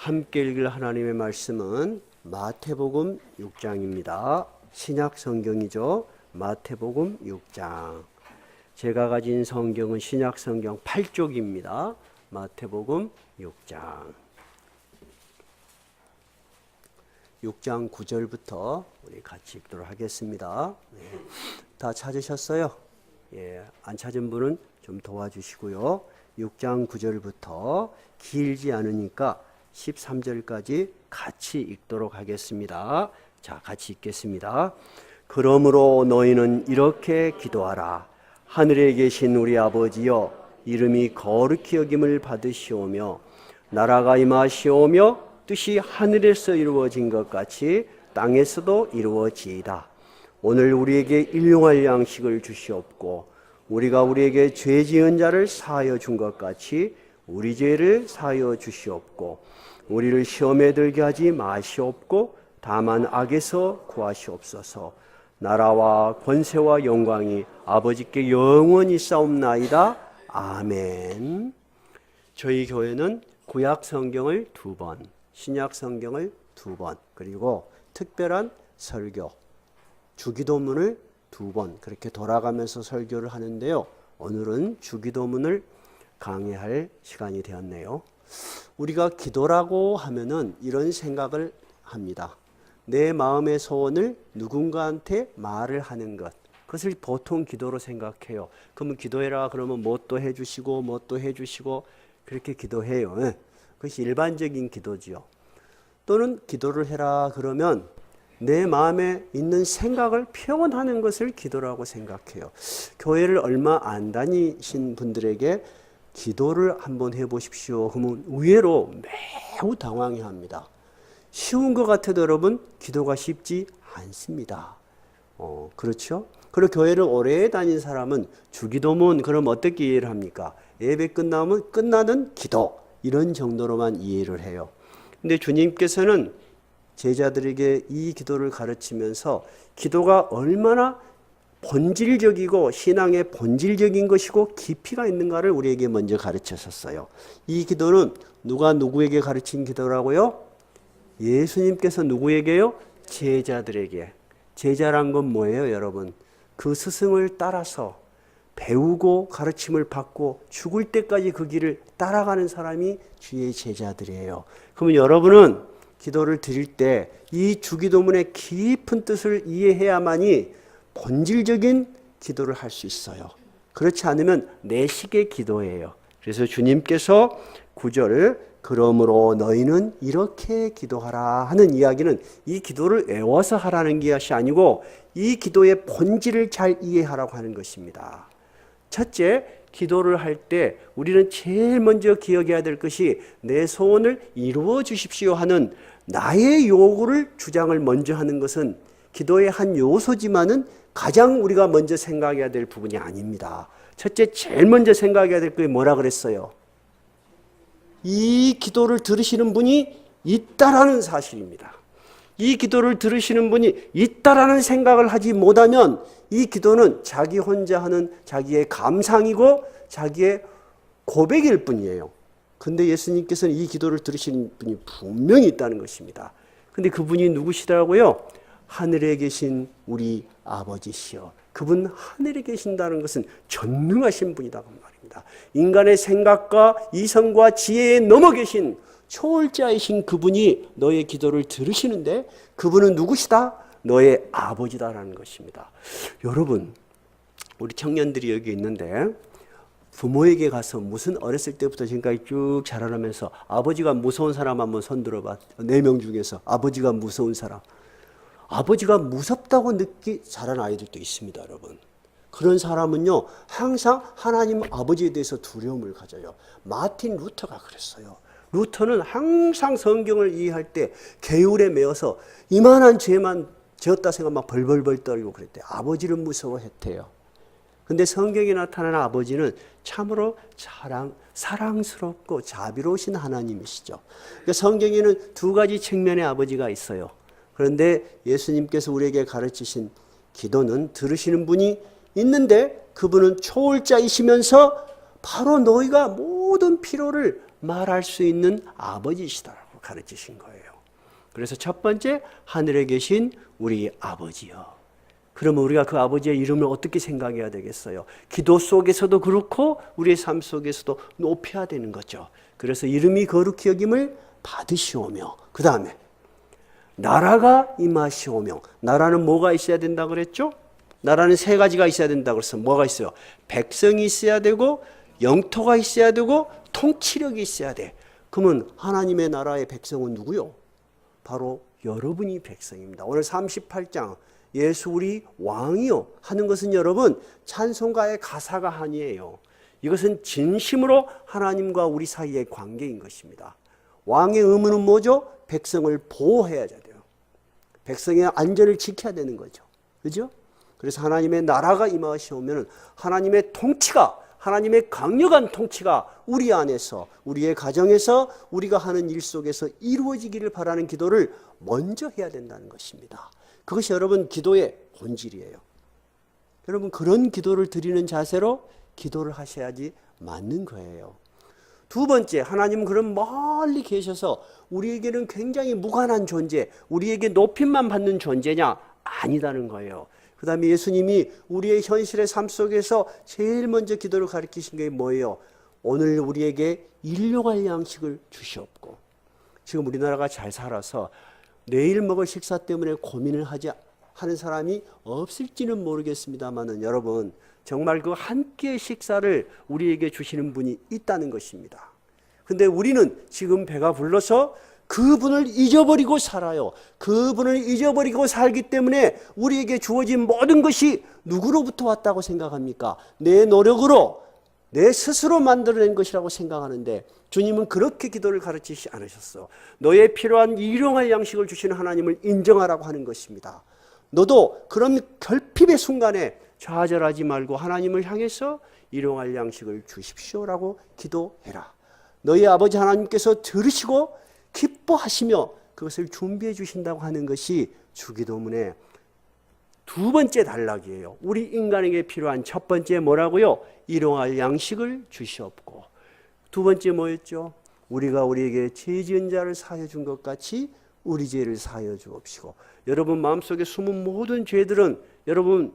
함께 읽을 하나님의 말씀은 마태복음 6장입니다. 신약 성경이죠. 마태복음 6장. 제가 가진 성경은 신약 성경 8쪽입니다. 마태복음 6장. 6장 9절부터 우리 같이 읽도록 하겠습니다. 네. 다 찾으셨어요? 예, 안 찾은 분은 좀 도와주시고요. 6장 9절부터 길지 않으니까 13절까지 같이 읽도록 하겠습니다. 자, 같이 읽겠습니다. 그러므로 너희는 이렇게 기도하라. 하늘에 계신 우리 아버지여, 이름이 거룩히 여김을 받으시오며 나라가 임하시오며 뜻이 하늘에서 이루어진 것 같이 땅에서도 이루어지이다. 오늘 우리에게 일용할 양식을 주시옵고 우리가 우리에게 죄 지은 자를 사하여 준 것 같이 우리 죄를 사하여 주시옵고 우리를 시험에 들게 하지 마시옵고 다만 악에서 구하시옵소서. 나라와 권세와 영광이 아버지께 영원히 싸움나이다. 아멘. 저희 교회는 구약 성경을 2번, 신약 성경을 2번, 그리고 특별한 설교, 주기도문을 2번 그렇게 돌아가면서 설교를 하는데요. 오늘은 주기도문을 강의할 시간이 되었네요. 우리가 기도라고 하면은 이런 생각을 합니다. 내 마음의 소원을 누군가한테 말을 하는 것, 그것을 보통 기도로 생각해요. 그러면 기도해라 그러면 뭐 또 해주시고 뭐 또 해주시고 그렇게 기도해요. 그것이 일반적인 기도지요. 또는 기도를 해라 그러면 내 마음에 있는 생각을 표현하는 것을 기도라고 생각해요. 교회를 얼마 안 다니신 분들에게 기도를 한번 해보십시오. 그러면 의외로 매우 당황해합니다. 쉬운 것 같아도 여러분 기도가 쉽지 않습니다. 그렇죠? 그리고 교회를 오래 다닌 사람은 주기도문 그럼 어떻게 이해를 합니까? 예배 끝나면 끝나는 기도 이런 정도로만 이해를 해요. 근데 주님께서는 제자들에게 이 기도를 가르치면서 기도가 얼마나 본질적이고 신앙의 본질적인 것이고 깊이가 있는가를 우리에게 먼저 가르쳤었어요. 이 기도는 누가 누구에게 가르친 기도라고요? 예수님께서 누구에게요? 제자들에게. 제자란 건 뭐예요, 여러분? 그 스승을 따라서 배우고 가르침을 받고 죽을 때까지 그 길을 따라가는 사람이 주의 제자들이에요. 그러면 여러분은 기도를 드릴 때 이 주기도문의 깊은 뜻을 이해해야만이 본질적인 기도를 할 수 있어요. 그렇지 않으면 내식의 기도예요. 그래서 주님께서 9절 그러므로 너희는 이렇게 기도하라 하는 이야기는 이 기도를 외워서 하라는 것이 아니고 이 기도의 본질을 잘 이해하라고 하는 것입니다. 첫째, 기도를 할 때 우리는 제일 먼저 기억해야 될 것이 내 소원을 이루어 주십시오 하는 나의 요구를 주장을 먼저 하는 것은 기도의 한 요소지만은 가장 우리가 먼저 생각해야 될 부분이 아닙니다. 첫째, 제일 먼저 생각해야 될 게 뭐라 그랬어요? 이 기도를 들으시는 분이 있다라는 사실입니다. 이 기도를 들으시는 분이 있다라는 생각을 하지 못하면 이 기도는 자기 혼자 하는 자기의 감상이고 자기의 고백일 뿐이에요. 근데 예수님께서는 이 기도를 들으시는 분이 분명히 있다는 것입니다. 근데 그분이 누구시더라고요? 하늘에 계신 우리 아버지시여. 그분 하늘에 계신다는 것은 전능하신 분이라고 말입니다. 인간의 생각과 이성과 지혜에 넘어 계신 초월자이신 그분이 너의 기도를 들으시는데 그분은 누구시다? 너의 아버지다라는 것입니다. 여러분, 우리 청년들이 여기 있는데 부모에게 가서 무슨 어렸을 때부터 지금까지 쭉 자라나면서 아버지가 무서운 사람 한번 손 들어봐. 4명 중에서 아버지가 무서운 사람. 아버지가 무섭다고 자란 아이들도 있습니다, 여러분. 그런 사람은요, 항상 하나님 아버지에 대해서 두려움을 가져요. 마틴 루터가 그랬어요. 루터는 항상 성경을 이해할 때 개울에 매어서 이만한 죄만 지었다 생각하면 막 벌벌벌 떨고 그랬대요. 아버지를 무서워했대요. 근데 성경에 나타나는 아버지는 참으로 사랑스럽고 자비로우신 하나님이시죠. 그러니까 성경에는 2가지 측면의 아버지가 있어요. 그런데 예수님께서 우리에게 가르치신 기도는 들으시는 분이 있는데 그분은 초월자이시면서 바로 너희가 모든 필요를 말할 수 있는 아버지시다라고 가르치신 거예요. 그래서 첫 번째, 하늘에 계신 우리 아버지요. 그러면 우리가 그 아버지의 이름을 어떻게 생각해야 되겠어요? 기도 속에서도 그렇고 우리의 삶 속에서도 높여야 되는 거죠. 그래서 이름이 거룩히 여김을 받으시오며, 그 다음에 나라가 임하시오며. 나라는 뭐가 있어야 된다고 그랬죠? 나라는 세 가지가 있어야 된다고 그래서 뭐가 있어요? 백성이 있어야 되고, 영토가 있어야 되고, 통치력이 있어야 돼. 그러면 하나님의 나라의 백성은 누구요? 바로 여러분이 백성입니다. 오늘 38장 예수 우리 왕이요 하는 것은 여러분 찬송가의 가사가 아니에요. 이것은 진심으로 하나님과 우리 사이의 관계인 것입니다. 왕의 의무는 뭐죠? 백성을 보호해야 돼요. 백성의 안전을 지켜야 되는 거죠. 그죠? 그래서 하나님의 나라가 임하시오면 하나님의 통치가, 하나님의 강력한 통치가 우리 안에서, 우리의 가정에서, 우리가 하는 일 속에서 이루어지기를 바라는 기도를 먼저 해야 된다는 것입니다. 그것이 여러분 기도의 본질이에요. 여러분 그런 기도를 드리는 자세로 기도를 하셔야지 맞는 거예요. 두 번째, 하나님은 그런 멀리 계셔서 우리에게는 굉장히 무관한 존재, 우리에게 높임만 받는 존재냐? 아니다는 거예요. 그 다음에 예수님이 우리의 현실의 삶 속에서 제일 먼저 기도를 가르치신 게 뭐예요? 오늘 우리에게 일용할 양식을 주시옵고. 지금 우리나라가 잘 살아서 내일 먹을 식사 때문에 고민을 하는 사람이 없을지는 모르겠습니다만은 여러분 정말 그 한 끼의 식사를 우리에게 주시는 분이 있다는 것입니다. 근데 우리는 지금 배가 불러서 그분을 잊어버리고 살아요. 그분을 잊어버리고 살기 때문에 우리에게 주어진 모든 것이 누구로부터 왔다고 생각합니까? 내 노력으로, 내 스스로 만들어낸 것이라고 생각하는데 주님은 그렇게 기도를 가르치지 않으셨어. 너의 필요한 일용할 양식을 주시는 하나님을 인정하라고 하는 것입니다. 너도 그런 결핍의 순간에 좌절하지 말고 하나님을 향해서 일용할 양식을 주십시오라고 기도해라. 너희 아버지 하나님께서 들으시고 기뻐하시며 그것을 준비해 주신다고 하는 것이 주기도문의 두 번째 단락이에요. 우리 인간에게 필요한 첫 번째 뭐라고요? 일용할 양식을 주시옵고. 두 번째 뭐였죠? 우리가 우리에게 죄 지은 자를 사하여 준 것 같이 우리 죄를 사하여 주옵시고. 여러분 마음속에 숨은 모든 죄들은 여러분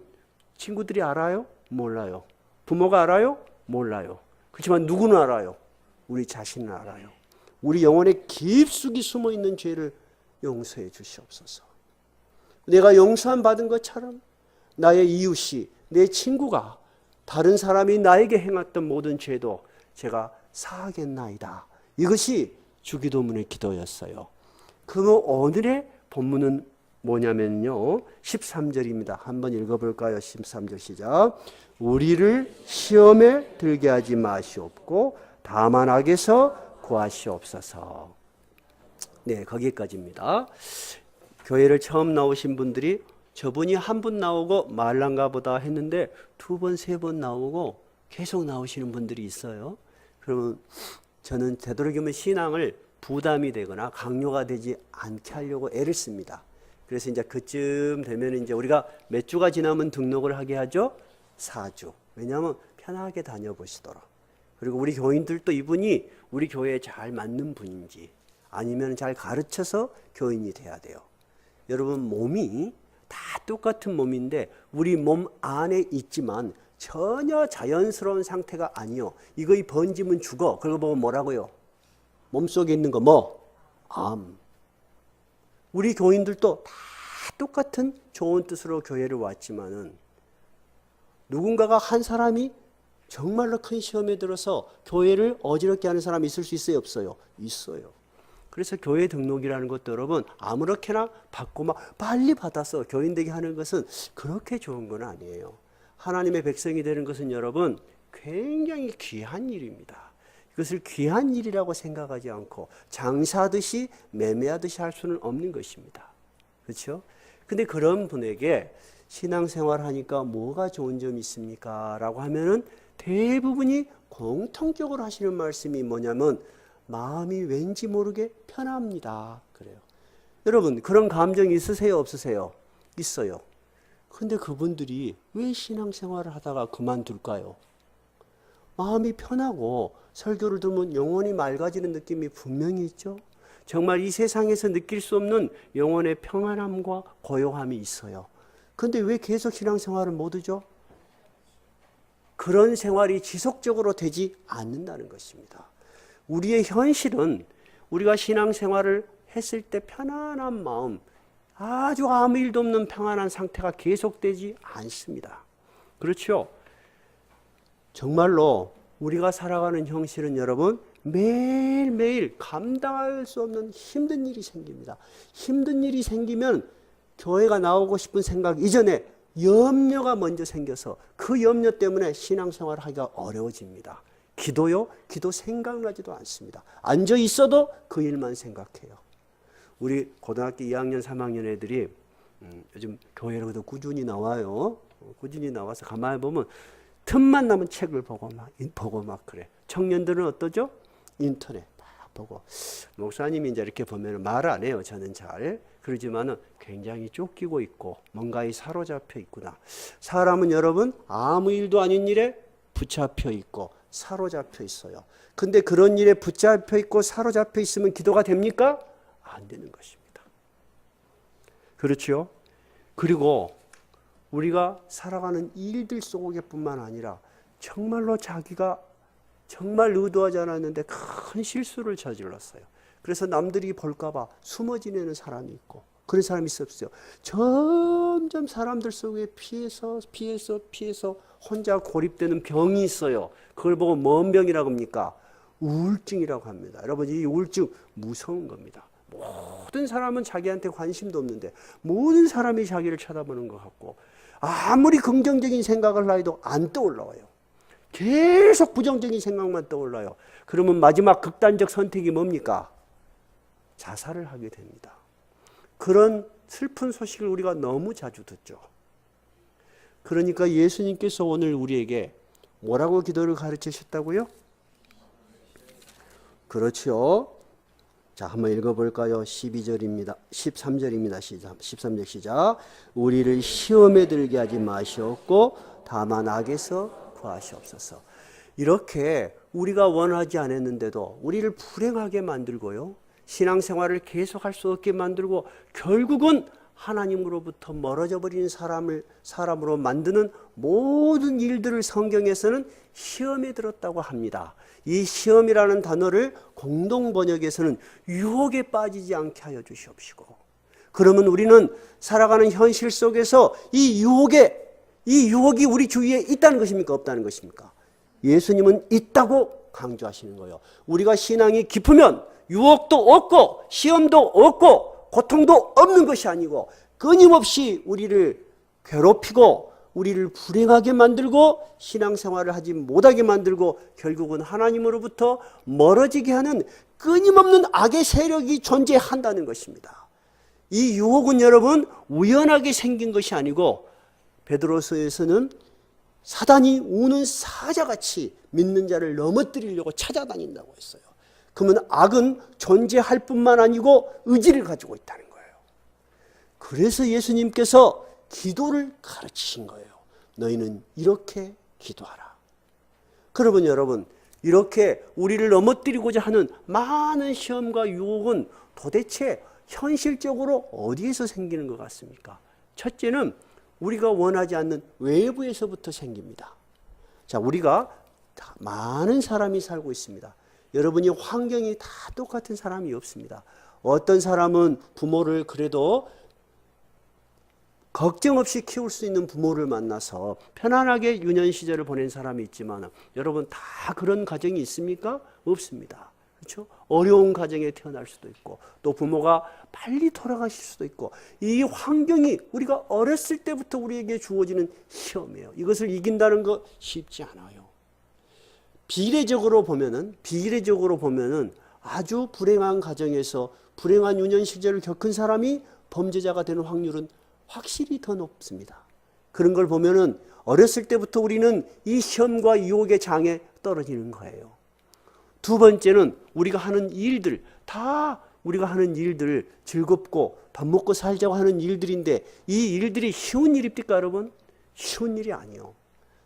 친구들이 알아요? 몰라요. 부모가 알아요? 몰라요. 그렇지만 누구는 알아요? 우리 자신은 알아요. 우리 영혼에 깊숙이 숨어있는 죄를 용서해 주시옵소서. 내가 용서함 받은 것처럼 나의 이웃이, 내 친구가 다른 사람이 나에게 행했던 모든 죄도 제가 사하겠나이다. 이것이 주기도문의 기도였어요. 그 오늘의 본문은 뭐냐면요 13절입니다. 한번 읽어볼까요? 13절 시작. 우리를 시험에 들게 하지 마시옵고 다만 악에서 구하시옵소서. 네, 거기까지입니다. 교회를 처음 나오신 분들이 저분이 한 분 나오고 말란가 보다 했는데 두 번, 세 번 나오고 계속 나오시는 분들이 있어요. 그러면 저는 되도록이면 신앙을 부담이 되거나 강요가 되지 않게 하려고 애를 씁니다. 그래서 이제 그쯤 되면 이제 우리가 몇 주가 지나면 등록을 하게 하죠? 4주. 왜냐하면 편하게 다녀보시도록. 그리고 우리 교인들도 이분이 우리 교회에 잘 맞는 분인지 아니면 잘 가르쳐서 교인이 돼야 돼요. 여러분 몸이 다 똑같은 몸인데 우리 몸 안에 있지만 전혀 자연스러운 상태가 아니요. 이거의 번지면 죽어. 그러고 보면 뭐라고요? 몸속에 있는 거 뭐? 암. 우리 교인들도 다 똑같은 좋은 뜻으로 교회를 왔지만은 누군가가 한 사람이 정말로 큰 시험에 들어서 교회를 어지럽게 하는 사람이 있을 수 있어요? 없어요? 있어요. 그래서 교회 등록이라는 것도 여러분 아무렇게나 받고 막 빨리 받아서 교인 되게 하는 것은 그렇게 좋은 건 아니에요. 하나님의 백성이 되는 것은 여러분 굉장히 귀한 일입니다. 이것을 귀한 일이라고 생각하지 않고 장사하듯이 매매하듯이 할 수는 없는 것입니다. 그렇죠? 근데 그런 분에게 신앙생활 하니까 뭐가 좋은 점이 있습니까? 라고 하면은 대부분이 공통적으로 하시는 말씀이 뭐냐면 마음이 왠지 모르게 편합니다. 그래요. 여러분 그런 감정이 있으세요? 없으세요? 있어요. 근데 그분들이 왜 신앙생활을 하다가 그만둘까요? 마음이 편하고 설교를 들으면 영혼이 맑아지는 느낌이 분명히 있죠. 정말 이 세상에서 느낄 수 없는 영혼의 평안함과 고요함이 있어요. 그런데 왜 계속 신앙생활을 못 하죠? 그런 생활이 지속적으로 되지 않는다는 것입니다. 우리의 현실은 우리가 신앙생활을 했을 때 편안한 마음, 아주 아무 일도 없는 평안한 상태가 계속되지 않습니다. 그렇죠? 정말로 우리가 살아가는 현실은 여러분 매일매일 감당할 수 없는 힘든 일이 생깁니다. 힘든 일이 생기면 교회가 나오고 싶은 생각 이전에 염려가 먼저 생겨서 그 염려 때문에 신앙생활을 하기가 어려워집니다. 기도요? 기도 생각나지도 않습니다. 앉아 있어도 그 일만 생각해요. 우리 고등학교 2학년, 3학년 애들이 요즘 교회로도 꾸준히 나와요. 꾸준히 나와서 가만히 보면 틈만 나면 책을 보고 막 그래. 청년들은 어떠죠? 인터넷 막 보고. 목사님이 이제 이렇게 보면 말 안 해요. 저는 잘. 그러지만은 굉장히 쫓기고 있고 뭔가에 사로잡혀 있구나. 사람은 여러분 아무 일도 아닌 일에 붙잡혀 있고 사로잡혀 있어요. 근데 그런 일에 붙잡혀 있고 사로잡혀 있으면 기도가 됩니까? 안 되는 것입니다. 그렇죠? 그리고 우리가 살아가는 일들 속에뿐만 아니라 정말로 자기가 정말 의도하지 않았는데 큰 실수를 저질렀어요. 그래서 남들이 볼까 봐 숨어 지내는 사람이 있고 그런 사람이 있었어요. 점점 사람들 속에 피해서 혼자 고립되는 병이 있어요. 그걸 보고 뭔 병이라고 합니까? 우울증이라고 합니다. 여러분 이 우울증 무서운 겁니다. 모든 사람은 자기한테 관심도 없는데 모든 사람이 자기를 쳐다보는 것 같고 아무리 긍정적인 생각을 해도 안 떠올라와요. 계속 부정적인 생각만 떠올라요. 그러면 마지막 극단적 선택이 뭡니까? 자살을 하게 됩니다. 그런 슬픈 소식을 우리가 너무 자주 듣죠. 그러니까 예수님께서 오늘 우리에게 뭐라고 기도를 가르치셨다고요? 그렇죠. 자, 한번 읽어볼까요? 12절입니다. 13절입니다. 시작. 13절 시작. 우리를 시험에 들게 하지 마시옵고 다만 악에서 구하시옵소서. 이렇게 우리가 원하지 않았는데도 우리를 불행하게 만들고요. 신앙생활을 계속할 수 없게 만들고 결국은 하나님으로부터 멀어져 버리는 사람으로 만드는 모든 일들을 성경에서는 시험에 들었다고 합니다. 이 시험이라는 단어를 공동 번역에서는 유혹에 빠지지 않게 하여 주시옵시고, 그러면 우리는 살아가는 현실 속에서 이 유혹이 우리 주위에 있다는 것입니까? 없다는 것입니까? 예수님은 있다고 강조하시는 거예요. 우리가 신앙이 깊으면 유혹도 없고 시험도 없고 고통도 없는 것이 아니고 끊임없이 우리를 괴롭히고 우리를 불행하게 만들고 신앙생활을 하지 못하게 만들고 결국은 하나님으로부터 멀어지게 하는 끊임없는 악의 세력이 존재한다는 것입니다. 이 유혹은 여러분 우연하게 생긴 것이 아니고 베드로서에서는 사단이 우는 사자같이 믿는 자를 넘어뜨리려고 찾아다닌다고 했어요. 그러면 악은 존재할 뿐만 아니고 의지를 가지고 있다는 거예요. 그래서 예수님께서 기도를 가르치신 거예요. 너희는 이렇게 기도하라. 그러면 여러분, 이렇게 우리를 넘어뜨리고자 하는 많은 시험과 유혹은 도대체 현실적으로 어디에서 생기는 것 같습니까? 첫째는 우리가 원하지 않는 외부에서부터 생깁니다. 자, 우리가 많은 사람이 살고 있습니다. 여러분이 환경이 다 똑같은 사람이 없습니다. 어떤 사람은 부모를 그래도 걱정 없이 키울 수 있는 부모를 만나서 편안하게 유년 시절을 보낸 사람이 있지만 여러분 다 그런 가정이 있습니까? 없습니다. 그렇죠? 어려운 가정에 태어날 수도 있고 또 부모가 빨리 돌아가실 수도 있고 이 환경이 우리가 어렸을 때부터 우리에게 주어지는 시험이에요. 이것을 이긴다는 거 쉽지 않아요. 비례적으로 보면은 아주 불행한 가정에서 불행한 유년 시절을 겪은 사람이 범죄자가 되는 확률은 확실히 더 높습니다. 그런 걸 보면은 어렸을 때부터 우리는 이 시험과 유혹의 장에 떨어지는 거예요. 두 번째는 우리가 하는 일들 즐겁고 밥 먹고 살자고 하는 일들인데 이 일들이 쉬운 일입니까 여러분? 쉬운 일이 아니요.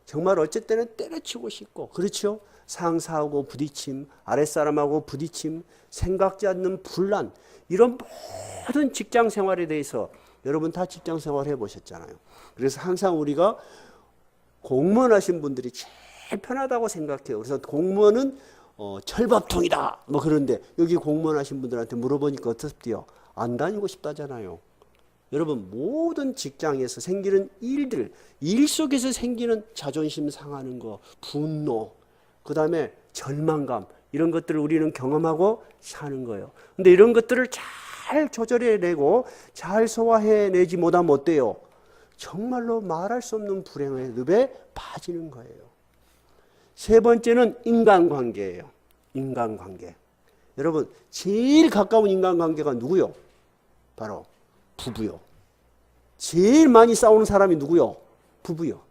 정말 어쩔 때는 때려치고 싶고 그렇죠? 상사하고 부딪힘, 아랫사람하고 부딪힘, 생각지 않는 분란, 이런 모든 직장 생활에 대해서 여러분 다 직장 생활 해보셨잖아요. 그래서 항상 우리가 공무원 하신 분들이 제일 편하다고 생각해요. 그래서 공무원은 철밥통이다 뭐 그런데 여기 공무원 하신 분들한테 물어보니까 어떻대요? 안 다니고 싶다잖아요. 여러분 모든 직장에서 생기는 일들, 일 속에서 생기는 자존심 상하는 거, 분노, 그 다음에 절망감, 이런 것들을 우리는 경험하고 사는 거예요. 근데 이런 것들을 잘 조절해내고 잘 소화해내지 못하면 어때요? 정말로 말할 수 없는 불행의 늪에 빠지는 거예요. 세 번째는 인간관계예요. 인간관계. 여러분 제일 가까운 인간관계가 누구요? 바로 부부요. 제일 많이 싸우는 사람이 누구요? 부부요.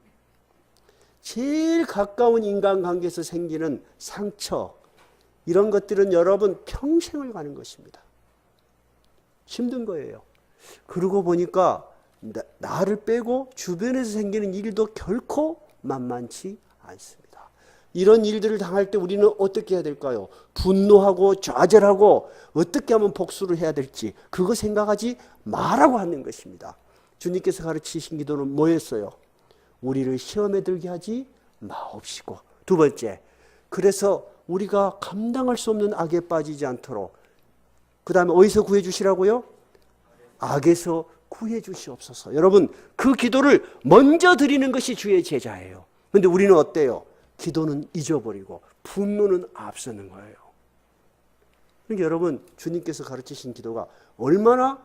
제일 가까운 인간관계에서 생기는 상처, 이런 것들은 여러분 평생을 가는 것입니다. 힘든 거예요. 그러고 보니까 나를 빼고 주변에서 생기는 일도 결코 만만치 않습니다. 이런 일들을 당할 때 우리는 어떻게 해야 될까요? 분노하고 좌절하고 어떻게 하면 복수를 해야 될지 그거 생각하지 말라고 하는 것입니다. 주님께서 가르치신 기도는 뭐였어요? 우리를 시험에 들게 하지 마옵시고. 두 번째, 그래서 우리가 감당할 수 없는 악에 빠지지 않도록, 그 다음에 어디서 구해 주시라고요? 악에서 구해 주시옵소서. 여러분 그 기도를 먼저 드리는 것이 주의 제자예요. 그런데 우리는 어때요? 기도는 잊어버리고 분노는 앞서는 거예요. 그러니까 여러분 주님께서 가르치신 기도가 얼마나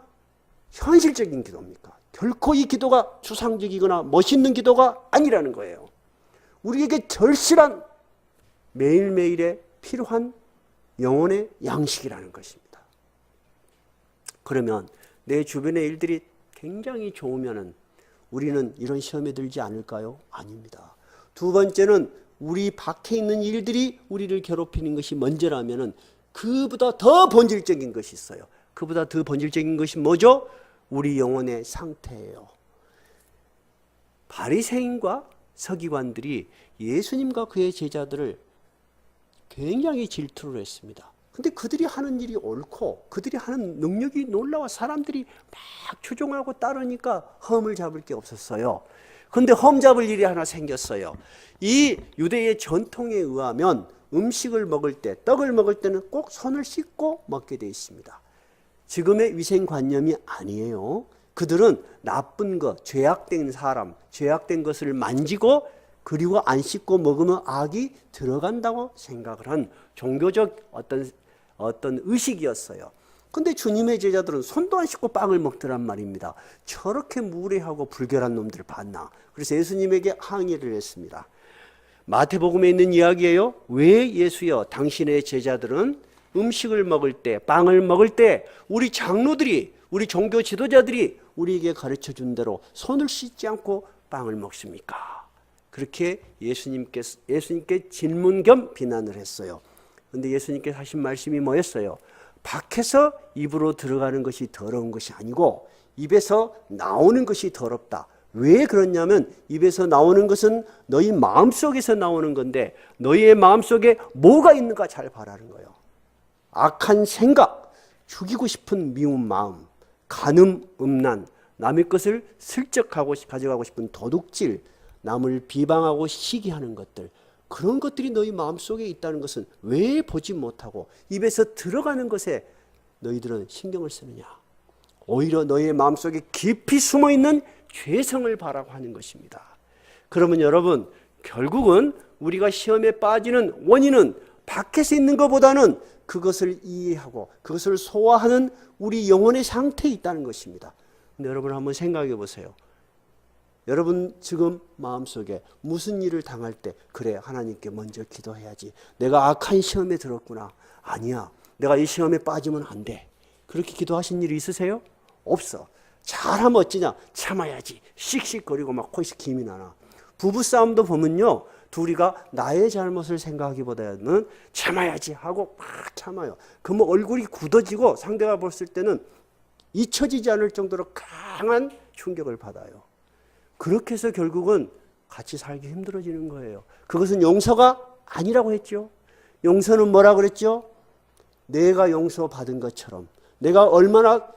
현실적인 기도입니까? 결코 이 기도가 추상적이거나 멋있는 기도가 아니라는 거예요. 우리에게 절실한 매일매일에 필요한 영혼의 양식이라는 것입니다. 그러면 내 주변의 일들이 굉장히 좋으면은 우리는 이런 시험에 들지 않을까요? 아닙니다. 두 번째는 우리 밖에 있는 일들이 우리를 괴롭히는 것이 먼저라면은 그보다 더 본질적인 것이 있어요. 그보다 더 본질적인 것이 뭐죠? 우리 영혼의 상태예요. 바리새인과 서기관들이 예수님과 그의 제자들을 굉장히 질투를 했습니다. 근데 그들이 하는 일이 옳고 그들이 하는 능력이 놀라워 사람들이 막 추종하고 따르니까 험을 잡을 게 없었어요. 그런데 험 잡을 일이 하나 생겼어요. 이 유대의 전통에 의하면 음식을 먹을 때, 떡을 먹을 때는 꼭 손을 씻고 먹게 되어 있습니다. 지금의 위생관념이 아니에요. 그들은 나쁜 것, 죄악된 사람, 죄악된 것을 만지고 그리고 안 씻고 먹으면 악이 들어간다고 생각을 한 종교적 어떤 의식이었어요. 근데 주님의 제자들은 손도 안 씻고 빵을 먹더란 말입니다. 저렇게 무례하고 불결한 놈들을 봤나. 그래서 예수님에게 항의를 했습니다. 마태복음에 있는 이야기예요. 왜 예수여 당신의 제자들은 음식을 먹을 때, 빵을 먹을 때 우리 장로들이, 우리 종교 지도자들이 우리에게 가르쳐준 대로 손을 씻지 않고 빵을 먹습니까? 그렇게 예수님께 질문 겸 비난을 했어요. 그런데 예수님께서 하신 말씀이 뭐였어요? 밖에서 입으로 들어가는 것이 더러운 것이 아니고 입에서 나오는 것이 더럽다. 왜 그렇냐면 입에서 나오는 것은 너희 마음속에서 나오는 건데 너희의 마음속에 뭐가 있는가 잘 봐라는 거예요. 악한 생각, 죽이고 싶은 미운 마음, 간음, 음란, 남의 것을 슬쩍 가져가고 싶은 도둑질, 남을 비방하고 시기하는 것들, 그런 것들이 너희 마음속에 있다는 것은 왜 보지 못하고 입에서 들어가는 것에 너희들은 신경을 쓰느냐. 오히려 너희의 마음속에 깊이 숨어있는 죄성을 바라고 하는 것입니다. 그러면 여러분 결국은 우리가 시험에 빠지는 원인은 밖에서 있는 것보다는 그것을 이해하고 그것을 소화하는 우리 영혼의 상태에 있다는 것입니다. 근데 여러분 한번 생각해 보세요. 여러분 지금 마음속에 무슨 일을 당할 때 그래 하나님께 먼저 기도해야지. 내가 악한 시험에 들었구나. 아니야. 내가 이 시험에 빠지면 안 돼. 그렇게 기도하신 일이 있으세요? 없어. 잘하면 어찌냐? 참아야지. 씩씩거리고 막 코에서 김이 나나. 부부싸움도 보면요. 둘이가 나의 잘못을 생각하기보다는 참아야지 하고 막 참아요. 그러면 얼굴이 굳어지고 상대가 봤을 때는 잊혀지지 않을 정도로 강한 충격을 받아요. 그렇게 해서 결국은 같이 살기 힘들어지는 거예요. 그것은 용서가 아니라고 했죠. 용서는 뭐라 그랬죠? 내가 용서받은 것처럼 내가 얼마나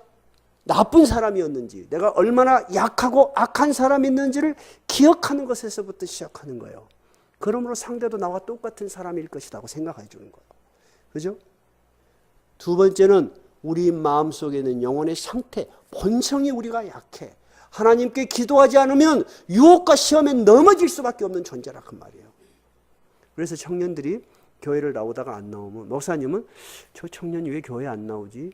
나쁜 사람이었는지, 내가 얼마나 약하고 악한 사람이었는지를 기억하는 것에서부터 시작하는 거예요. 그러므로 상대도 나와 똑같은 사람일 것이라고 생각해 주는 거예요. 그죠? 두 번째는 우리 마음속에 있는 영혼의 상태, 본성이 우리가 약해. 하나님께 기도하지 않으면 유혹과 시험에 넘어질 수밖에 없는 존재라 그 말이에요. 그래서 청년들이 교회를 나오다가 안 나오면 목사님은 저 청년이 왜 교회 안 나오지?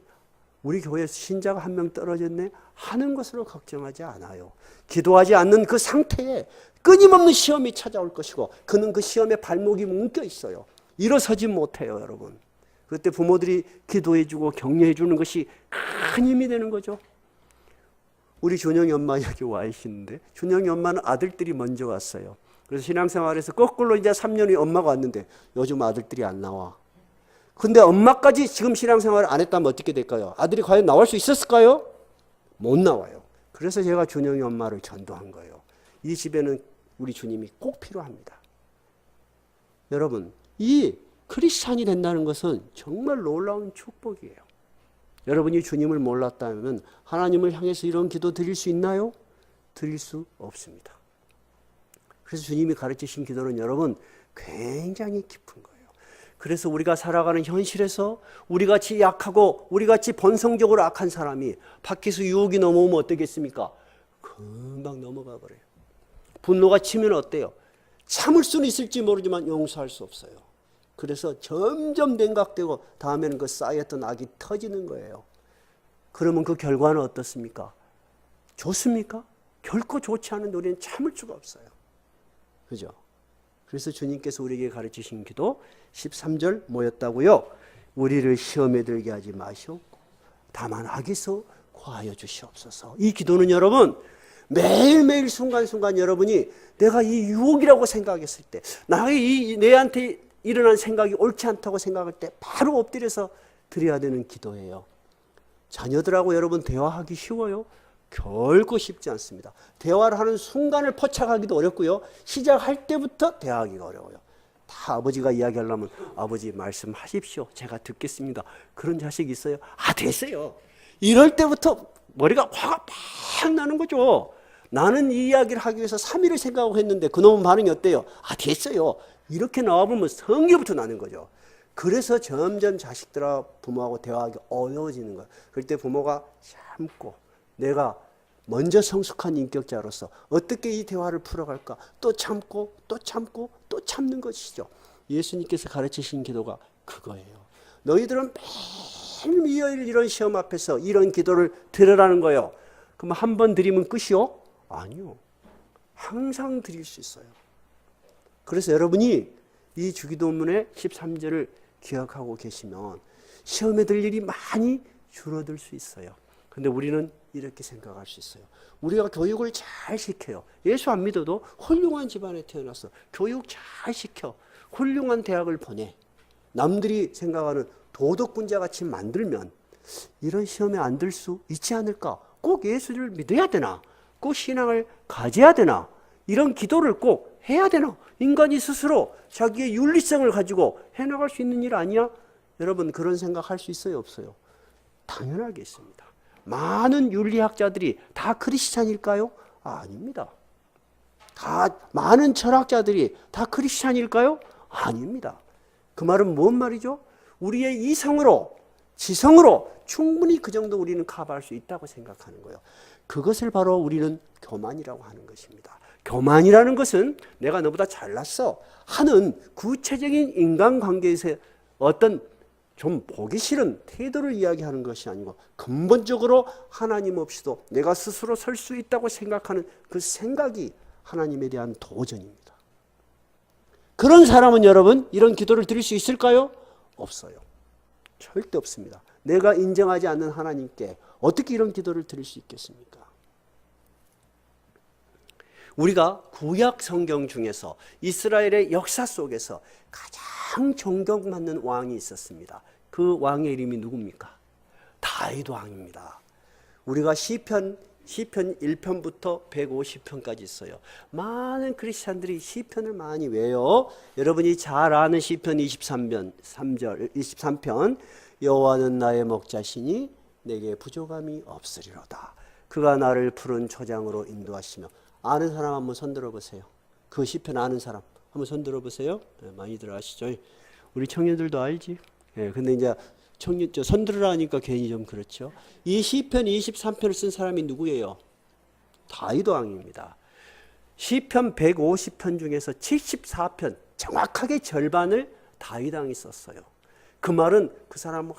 우리 교회에서 신자가 한 명 떨어졌네 하는 것으로 걱정하지 않아요. 기도하지 않는 그 상태에 끊임없는 시험이 찾아올 것이고 그는 그 시험에 발목이 묶여 있어요. 일어서지 못해요, 여러분. 그때 부모들이 기도해주고 격려해주는 것이 큰 힘이 되는 거죠. 우리 준영이 엄마 여기 와 계시는데 준영이 엄마는 아들들이 먼저 왔어요. 그래서 신앙생활에서 거꾸로 이제 3년이 엄마가 왔는데 요즘 아들들이 안 나와. 근데 엄마까지 지금 신앙생활을 안 했다면 어떻게 될까요? 아들이 과연 나올 수 있었을까요? 못 나와요. 그래서 제가 준영이 엄마를 전도한 거예요. 이 집에는 우리 주님이 꼭 필요합니다. 여러분, 이 크리스찬이 된다는 것은 정말 놀라운 축복이에요. 여러분이 주님을 몰랐다면 하나님을 향해서 이런 기도 드릴 수 있나요? 드릴 수 없습니다. 그래서 주님이 가르치신 기도는 여러분 굉장히 깊은 거예요. 그래서 우리가 살아가는 현실에서 우리같이 약하고 우리같이 본성적으로 악한 사람이 밖에서 유혹이 넘어오면 어떻겠습니까? 금방 넘어가 버려요. 분노가 치면 어때요? 참을 수는 있을지 모르지만 용서할 수 없어요. 그래서 점점 냉각되고 다음에는 그 쌓였던 악이 터지는 거예요. 그러면 그 결과는 어떻습니까? 좋습니까? 결코 좋지 않은데 우리는 참을 수가 없어요. 그죠? 그래서 주님께서 우리에게 가르치신 기도 13절 뭐였다고요? 우리를 시험에 들게 하지 마시옵고 다만 악에서 구하여 주시옵소서. 이 기도는 여러분 매일매일 순간순간 여러분이 내가 이 유혹이라고 생각했을 때 내한테 일어난 생각이 옳지 않다고 생각할 때 바로 엎드려서 드려야 되는 기도예요. 자녀들하고 여러분 대화하기 쉬워요? 결코 쉽지 않습니다. 대화를 하는 순간을 포착하기도 어렵고요. 시작할 때부터 대화하기가 어려워요. 다 아버지가 이야기하려면 아버지 말씀하십시오. 제가 듣겠습니다. 그런 자식이 있어요? 아 됐어요. 이럴 때부터 머리가 화가 팍 나는 거죠. 나는 이 이야기를 하기 위해서 3일을 생각하고 했는데 그놈은 반응이 어때요? 아 됐어요. 이렇게 나와보면 성질부터 나는 거죠. 그래서 점점 자식들하고 부모하고 대화하기 어려워지는 거예요. 그럴 때 부모가 참고 내가 먼저 성숙한 인격자로서 어떻게 이 대화를 풀어갈까? 또 참고 또 참고 또 참는 것이죠. 예수님께서 가르치신 기도가 그거예요. 너희들은 매일매일 이런 시험 앞에서 이런 기도를 드리라는 거예요. 그럼 한 번 드리면 끝이요? 아니요. 항상 드릴 수 있어요. 그래서 여러분이 이 주기도문의 13절을 기억하고 계시면 시험에 들 일이 많이 줄어들 수 있어요. 근데 우리는 이렇게 생각할 수 있어요. 우리가 교육을 잘 시켜요. 예수 안 믿어도 훌륭한 집안에 태어나서 교육 잘 시켜. 훌륭한 대학을 보내. 남들이 생각하는 도덕군자 같이 만들면 이런 시험에 안 들 수 있지 않을까? 꼭 예수를 믿어야 되나? 꼭 신앙을 가져야 되나? 이런 기도를 꼭 해야 되나? 인간이 스스로 자기의 윤리성을 가지고 해나갈 수 있는 일 아니야? 여러분 그런 생각할 수 있어요? 없어요? 당연하게 있습니다. 많은 윤리학자들이 다 크리스찬일까요? 아닙니다. 많은 철학자들이 다 크리스찬일까요? 아닙니다. 그 말은 뭔 말이죠? 우리의 이성으로, 지성으로 충분히 그 정도 우리는 커버할 수 있다고 생각하는 거예요. 그것을 바로 우리는 교만이라고 하는 것입니다. 교만이라는 것은 내가 너보다 잘났어 하는 구체적인 인간관계에서 어떤 좀 보기 싫은 태도를 이야기하는 것이 아니고 근본적으로 하나님 없이도 내가 스스로 설 수 있다고 생각하는 그 생각이 하나님에 대한 도전입니다. 그런 사람은 여러분 이런 기도를 드릴 수 있을까요? 없어요. 절대 없습니다. 내가 인정하지 않는 하나님께 어떻게 이런 기도를 드릴 수 있겠습니까? 우리가 구약 성경 중에서 이스라엘의 역사 속에서 가장 존경받는 왕이 있었습니다. 그 왕의 이름이 누굽니까? 다윗 왕입니다. 우리가 시편 시편 1편부터 150편까지 있어요. 많은 크리스찬들이 시편을 많이 외워요. 여러분이 잘 아는 시편 23편 3절 23편 여호와는 나의 목자시니 내게 부족함이 없으리로다. 그가 나를 푸른 초장으로 인도하시며. 아는 사람 한번 손 들어보세요. 그 시편 아는 사람 한번 손 들어보세요. 네, 많이들 아시죠? 우리 청년들도 알지? 네, 근데 이제 청년 손 들으라니까 괜히 좀 그렇죠. 이 시편 23편을 쓴 사람이 누구예요? 다윗 왕입니다. 시편 150편 중에서 74편 정확하게 절반을 다윗 왕이 썼어요. 그 말은 그 사람은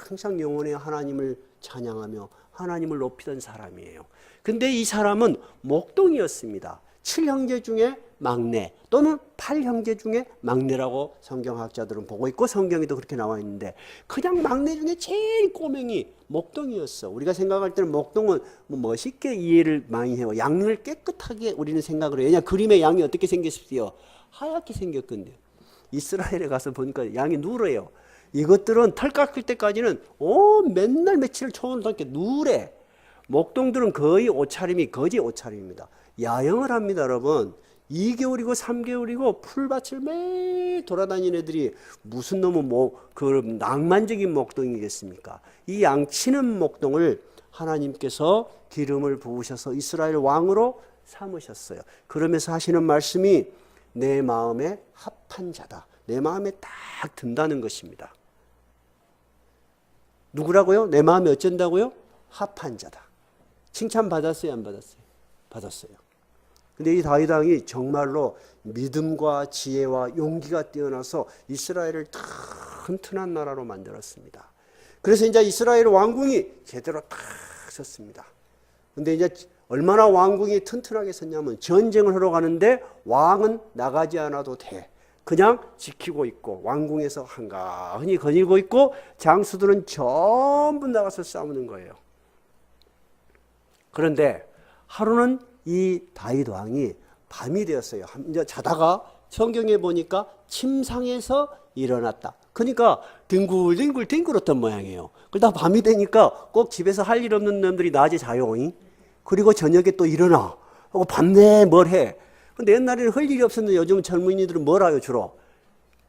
항상 영혼의 하나님을 찬양하며 하나님을 높이던 사람이에요. 근데 이 사람은 목동이었습니다. 7형제 중에 막내 또는 8형제 중에 막내라고 성경학자들은 보고 있고 성경에도 그렇게 나와 있는데 그냥 막내 중에 제일 꼬맹이 목동이었어. 우리가 생각할 때는 목동은 멋있게 이해를 많이 해요. 양을 깨끗하게 우리는 생각을 해요. 왜냐 그림의 양이 어떻게 생겼어요? 하얗게 생겼건데요. 이스라엘에 가서 보니까 양이 누래요. 이것들은 털 깎을 때까지는 맨날 며칠 초원을 함께 누래. 목동들은 거의 옷차림이 거지 옷차림입니다. 야영을 합니다, 여러분. 2개월이고 3개월이고 풀밭을 매일 돌아다니는 애들이 무슨 너무 그 낭만적인 목동이겠습니까? 이 양치는 목동을 하나님께서 기름을 부으셔서 이스라엘 왕으로 삼으셨어요. 그러면서 하시는 말씀이 내 마음에 합한 자다. 내 마음에 딱 든다는 것입니다. 누구라고요? 내 마음에 어쩐다고요? 합한 자다. 칭찬 받았어요? 안 받았어요? 받았어요. 근데 이 다윗 왕이 정말로 믿음과 지혜와 용기가 뛰어나서 이스라엘을 튼튼한 나라로 만들었습니다. 그래서 이제 이스라엘 왕궁이 제대로 딱 섰습니다. 근데 이제 얼마나 왕궁이 튼튼하게 섰냐면 전쟁을 하러 가는데 왕은 나가지 않아도 돼. 그냥 지키고 있고 왕궁에서 한가하니 거닐고 있고 장수들은 전부 나가서 싸우는 거예요. 그런데 하루는 이 다윗 왕이 밤이 되었어요. 이제 자다가 성경에 보니까 침상에서 일어났다. 그러니까 뒹굴뒹굴 어떤 모양이에요. 그러다 밤이 되니까 꼭 집에서 할 일 없는 놈들이 낮에 자요. 그리고 저녁에 또 일어나. 하고 밤새 뭘 해. 근데 옛날에는 할 일이 없었는데 요즘 젊은이들은 뭘 해요 주로?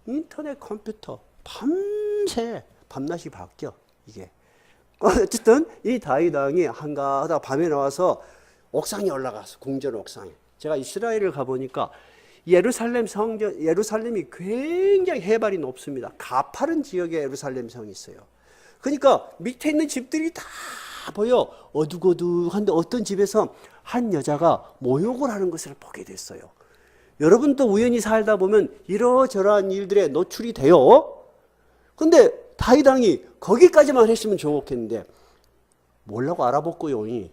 인터넷 컴퓨터. 밤새 밤낮이 바뀌어 이게. 어쨌든 이 다윗 왕이 한가하다 밤에 나와서 옥상에 올라가서 궁전 옥상에. 제가 이스라엘을 가보니까 예루살렘이 굉장히 해발이 높습니다. 가파른 지역에 예루살렘 성이 있어요. 그러니까 밑에 있는 집들이 다 보여. 어둑어둑한데 어떤 집에서 한 여자가 모욕을 하는 것을 보게 됐어요. 여러분도 우연히 살다 보면 이러저러한 일들에 노출이 돼요. 근데 다윗 왕이 거기까지만 했으면 좋겠는데 뭐라고 알아봤고요.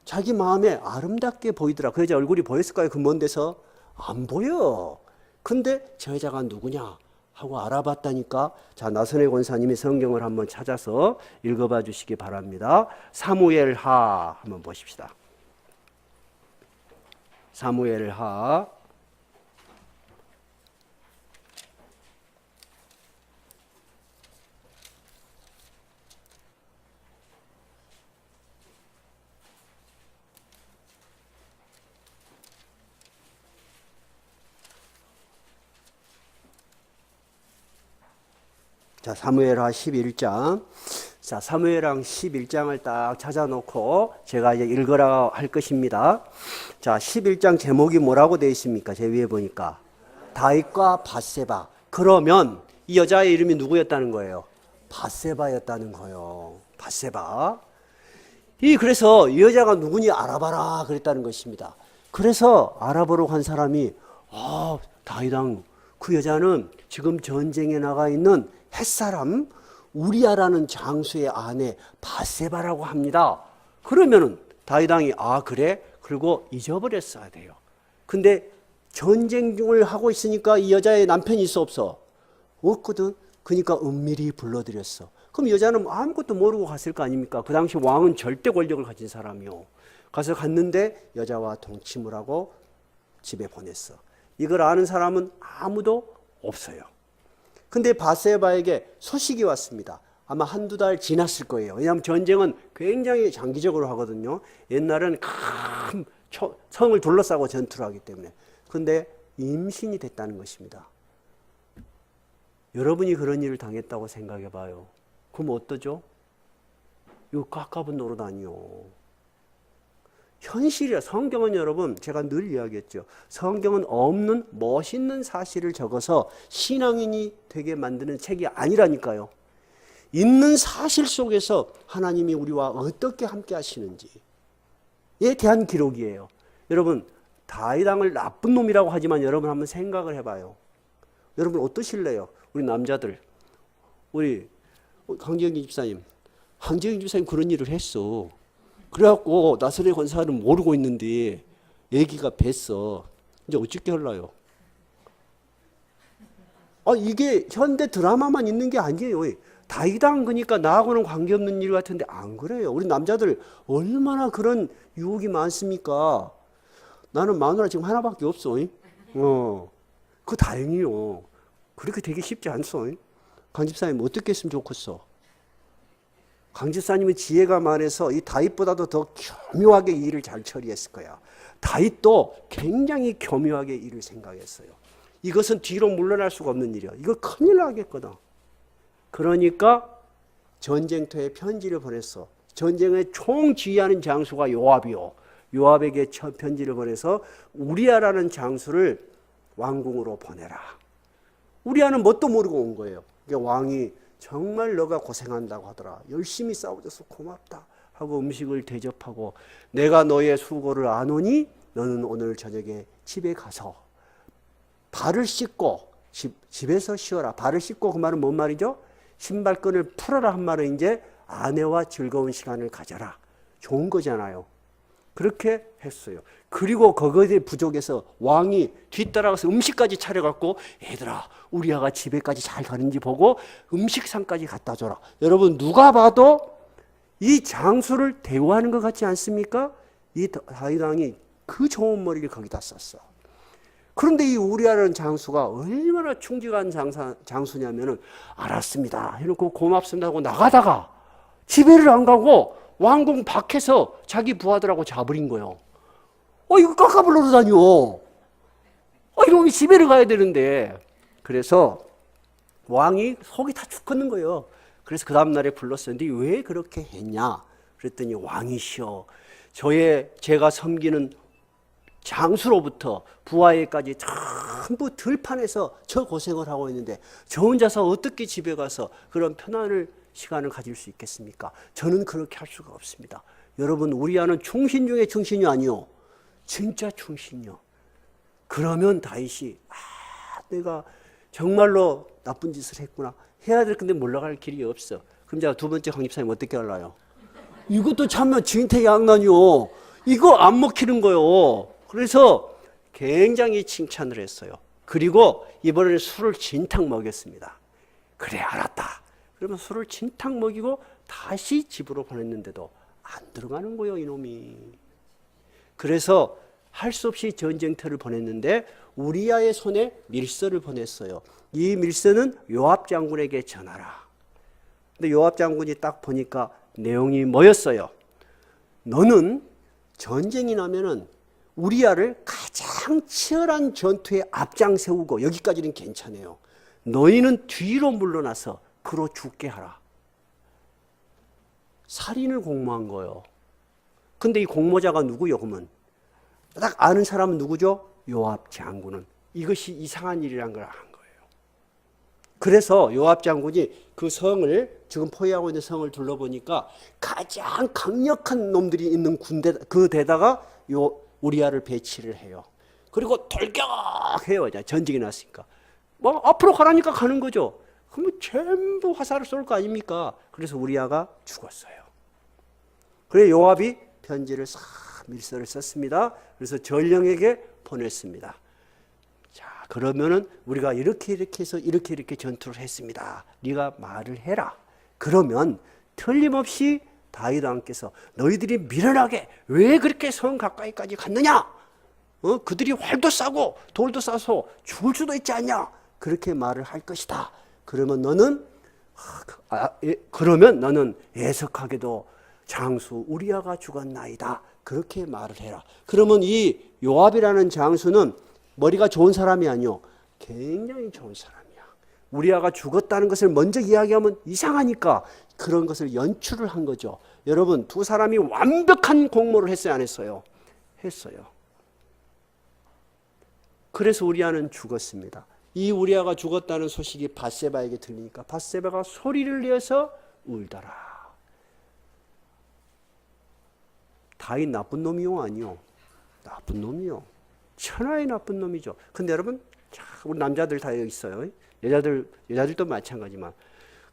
자기 마음에 아름답게 보이더라. 그 여자 얼굴이 보였을까요? 그 먼 데서? 안 보여. 근데 저 여자가 누구냐 하고 알아봤다니까. 자, 나선혜 권사님이 성경을 한번 찾아서 읽어봐 주시기 바랍니다. 사무엘하 한번 보십시다. 사무엘하 11장. 자, 사무엘상 11장을 딱 찾아놓고 제가 이제 읽으라 할 것입니다. 자, 11장 제목이 뭐라고 되어 있습니까? 제 위에 보니까. 다윗과 밧세바. 그러면 이 여자의 이름이 누구였다는 거예요? 밧세바였다는 거예요. 밧세바. 그래서 이 여자가 누구니 알아봐라 그랬다는 것입니다. 그래서 알아보러 간 사람이 다윗 왕, 그 여자는 지금 전쟁에 나가 있는 햇사람 우리아라는 장수의 아내 밧세바라고 합니다. 그러면은 다윗 왕이 그래? 그리고 잊어버렸어야 돼요. 근데 전쟁을 하고 있으니까 이 여자의 남편이 있어 없어? 없거든. 그러니까 은밀히 불러들였어. 그럼 여자는 아무것도 모르고 갔을 거 아닙니까? 그 당시 왕은 절대 권력을 가진 사람이요. 가서 갔는데 여자와 동침을 하고 집에 보냈어. 이걸 아는 사람은 아무도 없어요. 근데 밧세바에게 소식이 왔습니다. 아마 한두 달 지났을 거예요. 왜냐하면 전쟁은 굉장히 장기적으로 하거든요. 옛날엔 큰 성을 둘러싸고 전투를 하기 때문에. 그런데 임신이 됐다는 것입니다. 여러분이 그런 일을 당했다고 생각해 봐요. 그럼 어떠죠? 이거 깝깝한 노릇 아니요. 현실이야. 성경은 여러분, 제가 늘 이야기했죠. 성경은 없는 멋있는 사실을 적어서 신앙인이 되게 만드는 책이 아니라니까요. 있는 사실 속에서 하나님이 우리와 어떻게 함께 하시는지에 대한 기록이에요. 여러분, 다윗 왕을 나쁜 놈이라고 하지만 여러분 한번 생각을 해봐요. 여러분 어떠실래요? 우리 남자들, 우리 황재영 집사님, 황재영 집사님 그런 일을 했어. 그래갖고 나선의 권사는 모르고 있는데 애기가 뱄어. 이제 어떻게 할라요? 이게 현대 드라마만 있는 게 아니에요. 다이당 그러니까 나하고는 관계없는 일 같은데 안 그래요. 우리 남자들 얼마나 그런 유혹이 많습니까? 나는 마누라 지금 하나밖에 없어. 그거 다행이요. 그렇게 되기 쉽지 않소. 강 집사님 어떻게 했으면 좋겠어? 강 집사님은 지혜가 많아서 이 다윗보다도 더 교묘하게 일을 잘 처리했을 거야. 다윗도 굉장히 교묘하게 일을 생각했어요. 이것은 뒤로 물러날 수가 없는 일이야. 이거 큰일 나겠거든. 그러니까 전쟁터에 편지를 보냈어. 전쟁의 총지휘하는 장수가 요압이요. 요압에게 편지를 보내서 우리아라는 장수를 왕궁으로 보내라. 우리아는 뭣도 모르고 온 거예요. 그러니까 왕이 정말 너가 고생한다고 하더라. 열심히 싸워줘서 고맙다 하고 음식을 대접하고 내가 너의 수고를 아노니 너는 오늘 저녁에 집에 가서 발을 씻고 집에서 쉬어라. 발을 씻고 그 말은 뭔 말이죠? 신발끈을 풀어라 한 말은 이제 아내와 즐거운 시간을 가져라. 좋은 거잖아요. 그렇게 했어요. 그리고 그것에 부족해서 왕이 뒤따라가서 음식까지 차려갖고 얘들아 우리아가 집에까지 잘 가는지 보고 음식상까지 갖다 줘라. 여러분 누가 봐도 이 장수를 대우하는 것 같지 않습니까? 이 다윗 왕이 그 좋은 머리를 거기다 썼어. 그런데 이 우리아라는 장수가 얼마나 충직한 장수냐면은 알았습니다 해놓고 고맙습니다 하고 나가다가 집에를 안 가고 왕궁 밖에서 자기 부하들하고 자버린 거예요. 이거 깎아불 노릇다니요. 이놈이 집에를 가야 되는데. 그래서 왕이 속이 다 죽겠는 거예요. 그래서 그 다음날에 불렀었는데 왜 그렇게 했냐 그랬더니 왕이시여 제가 섬기는 장수로부터 부하에까지 전부 들판에서 저 고생을 하고 있는데 저 혼자서 어떻게 집에 가서 그런 편안한 시간을 가질 수 있겠습니까? 저는 그렇게 할 수가 없습니다. 여러분 우리아는 충신 중에 충신이 아니요. 진짜 충신이요. 그러면 다윗이 내가 정말로 나쁜 짓을 했구나. 해야 될 건데 몰라갈 길이 없어. 그럼 제가 두 번째 강 집사님 어떻게 할까요? 이것도 참면 진퇴양난이요. 이거 안 먹히는 거요. 그래서 굉장히 칭찬을 했어요. 그리고 이번에는 술을 진탕 먹였습니다. 그래 알았다. 그러면 술을 진탕 먹이고 다시 집으로 보냈는데도 안 들어가는 거예요 이놈이. 그래서 할 수 없이 전쟁터를 보냈는데 우리아의 손에 밀서를 보냈어요. 이 밀서는 요압 장군에게 전하라. 근데 요압 장군이 딱 보니까 내용이 뭐였어요? 너는 전쟁이 나면은 우리아를 가장 치열한 전투에 앞장 세우고 여기까지는 괜찮아요. 너희는 뒤로 물러나서 그로 죽게 하라. 살인을 공모한 거예요. 근데 이 공모자가 누구요? 그러면 딱 아는 사람은 누구죠? 요압 장군은. 이것이 이상한 일이란 걸 안 거예요. 그래서 요압 장군이 그 성을 지금 포위하고 있는 성을 둘러보니까 가장 강력한 놈들이 있는 군대 그 데다가 우리아를 배치를 해요. 그리고 돌격해요. 전쟁이 났으니까. 앞으로 가라니까 가는 거죠. 그러면 전부 화살을 쏠 거 아닙니까? 그래서 우리아가 죽었어요. 그래서 요압이 편지를 밀서를 썼습니다. 그래서 전령에게 보냈습니다. 자, 그러면은 우리가 이렇게 해서 이렇게 전투를 했습니다. 네가 말을 해라. 그러면 틀림없이 다윗 왕께서 너희들이 미련하게 왜 그렇게 성 가까이까지 갔느냐? 그들이 활도 싸고 돌도 싸서 죽을 수도 있지 않냐? 그렇게 말을 할 것이다. 그러면 너는 그러면 너는 애석하게도 장수 우리아가 죽었나이다. 그렇게 말을 해라. 그러면 이 요압이라는 장수는 머리가 좋은 사람이 아니요, 굉장히 좋은 사람이야. 우리아가 죽었다는 것을 먼저 이야기하면 이상하니까 그런 것을 연출을 한 거죠. 여러분, 두 사람이 완벽한 공모를 했어요, 안 했어요? 했어요. 그래서 우리아는 죽었습니다. 이 우리아가 죽었다는 소식이 밧세바에게 들리니까 밧세바가 소리를 내어서 울더라. 다윗 나쁜 놈이요, 아니요? 나쁜 놈이요. 천하의 나쁜 놈이죠. 근데 여러분, 우리 남자들 다 여기 있어요. 여자들도 마찬가지지만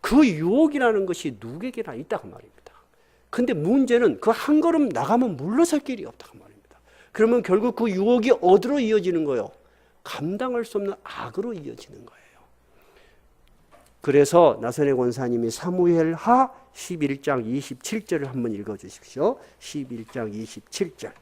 그 유혹이라는 것이 누구에게나 있다고 말입니다. 근데 문제는 그 한 걸음 나가면 물러설 길이 없다고 말입니다. 그러면 결국 그 유혹이 어디로 이어지는 거예요? 감당할 수 없는 악으로 이어지는 거예요. 그래서 나선의 권사님이 사무엘하 11장 27절을 한번 읽어주십시오. 11장 27절.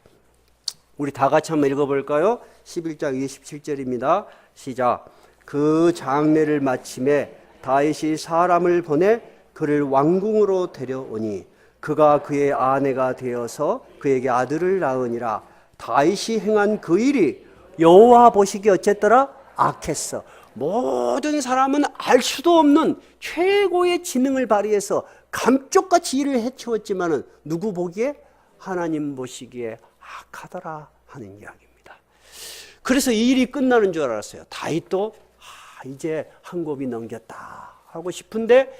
우리 다 같이 한번 읽어볼까요? 11장 27절입니다. 시작. 그 장례를 마침에 다윗이 사람을 보내 그를 왕궁으로 데려오니 그가 그의 아내가 되어서 그에게 아들을 낳으니라. 다윗이 행한 그 일이 여호와 보시기에 어쨌더라? 악했어. 모든 사람은 알 수도 없는 최고의 지능을 발휘해서 감쪽같이 일을 해치웠지만은 누구 보기에? 하나님 보시기에 악하더라 하는 이야기입니다. 그래서 이 일이 끝나는 줄 알았어요. 다윗도 이제 한 곱이 넘겼다 하고 싶은데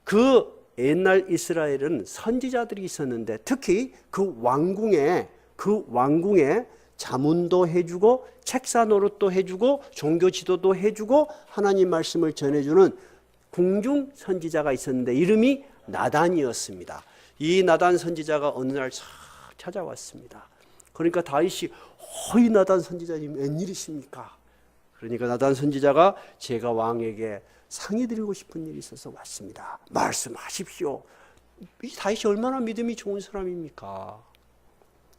그 옛날 이스라엘은 선지자들이 있었는데 특히 그 왕궁에 자문도 해주고 책사 노릇도 해주고 종교 지도도 해주고 하나님 말씀을 전해주는 궁중 선지자가 있었는데 이름이 나단이었습니다. 이 나단 선지자가 어느 날 찾아왔습니다. 그러니까 다윗이 이 나단 선지자님 웬일이십니까? 그러니까 나단 선지자가 제가 왕에게 상의 드리고 싶은 일이 있어서 왔습니다. 말씀하십시오. 이 다윗이 얼마나 믿음이 좋은 사람입니까?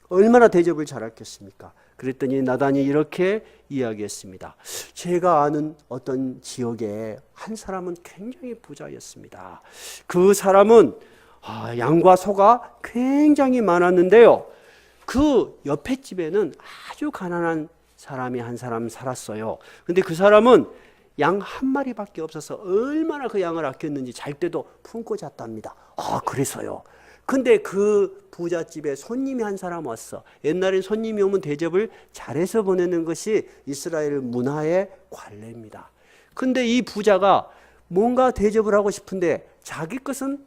얼마나 대접을 잘했겠습니까? 그랬더니 나단이 이렇게 이야기했습니다. 제가 아는 어떤 지역에 한 사람은 굉장히 부자였습니다. 그 사람은 양과 소가 굉장히 많았는데요. 그 옆에 집에는 아주 가난한 사람이 한 사람 살았어요. 근데 그 사람은 양 한 마리밖에 없어서 얼마나 그 양을 아꼈는지 잘 때도 품고 잤답니다. 그래서요. 근데 그 부잣집에 손님이 한 사람 왔어. 옛날엔 손님이 오면 대접을 잘해서 보내는 것이 이스라엘 문화의 관례입니다. 근데 이 부자가 뭔가 대접을 하고 싶은데 자기 것은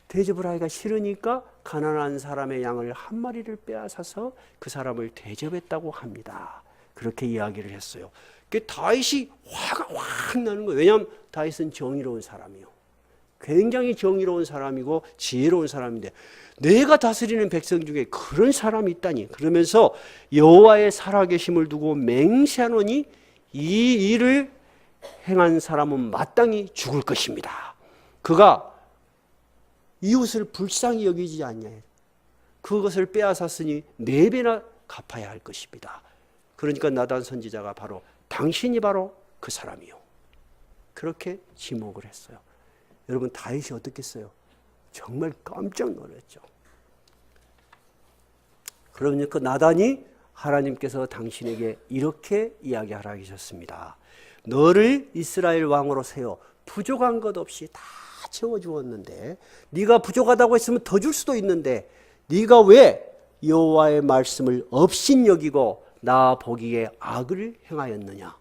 대접을 하기가 싫으니까 가난한 사람의 양을 한 마리를 빼앗아서 그 사람을 대접했다고 합니다. 그렇게 이야기를 했어요. 다윗이 화가 확 나는 거예요. 왜냐하면 다윗은 정의로운 사람이요. 굉장히 정의로운 사람이고 지혜로운 사람인데 내가 다스리는 백성 중에 그런 사람이 있다니. 그러면서 여호와의 살아계심을 두고 맹세하노니 이 일을 행한 사람은 마땅히 죽을 것입니다. 그가 이웃을 불쌍히 여기지 않냐. 그것을 빼앗았으니 4배나 갚아야 할 것입니다. 그러니까 나단 선지자가 바로 당신이 바로 그 사람이요. 그렇게 지목을 했어요. 여러분 다윗이 어떻겠어요? 정말 깜짝 놀랐죠. 그러니까 나단이 하나님께서 당신에게 이렇게 이야기하라 하셨습니다. 너를 이스라엘 왕으로 세워 부족한 것 없이 다 채워주었는데 네가 부족하다고 했으면 더 줄 수도 있는데 네가 왜 여호와의 말씀을 업신여기고 나 보기에 악을 행하였느냐.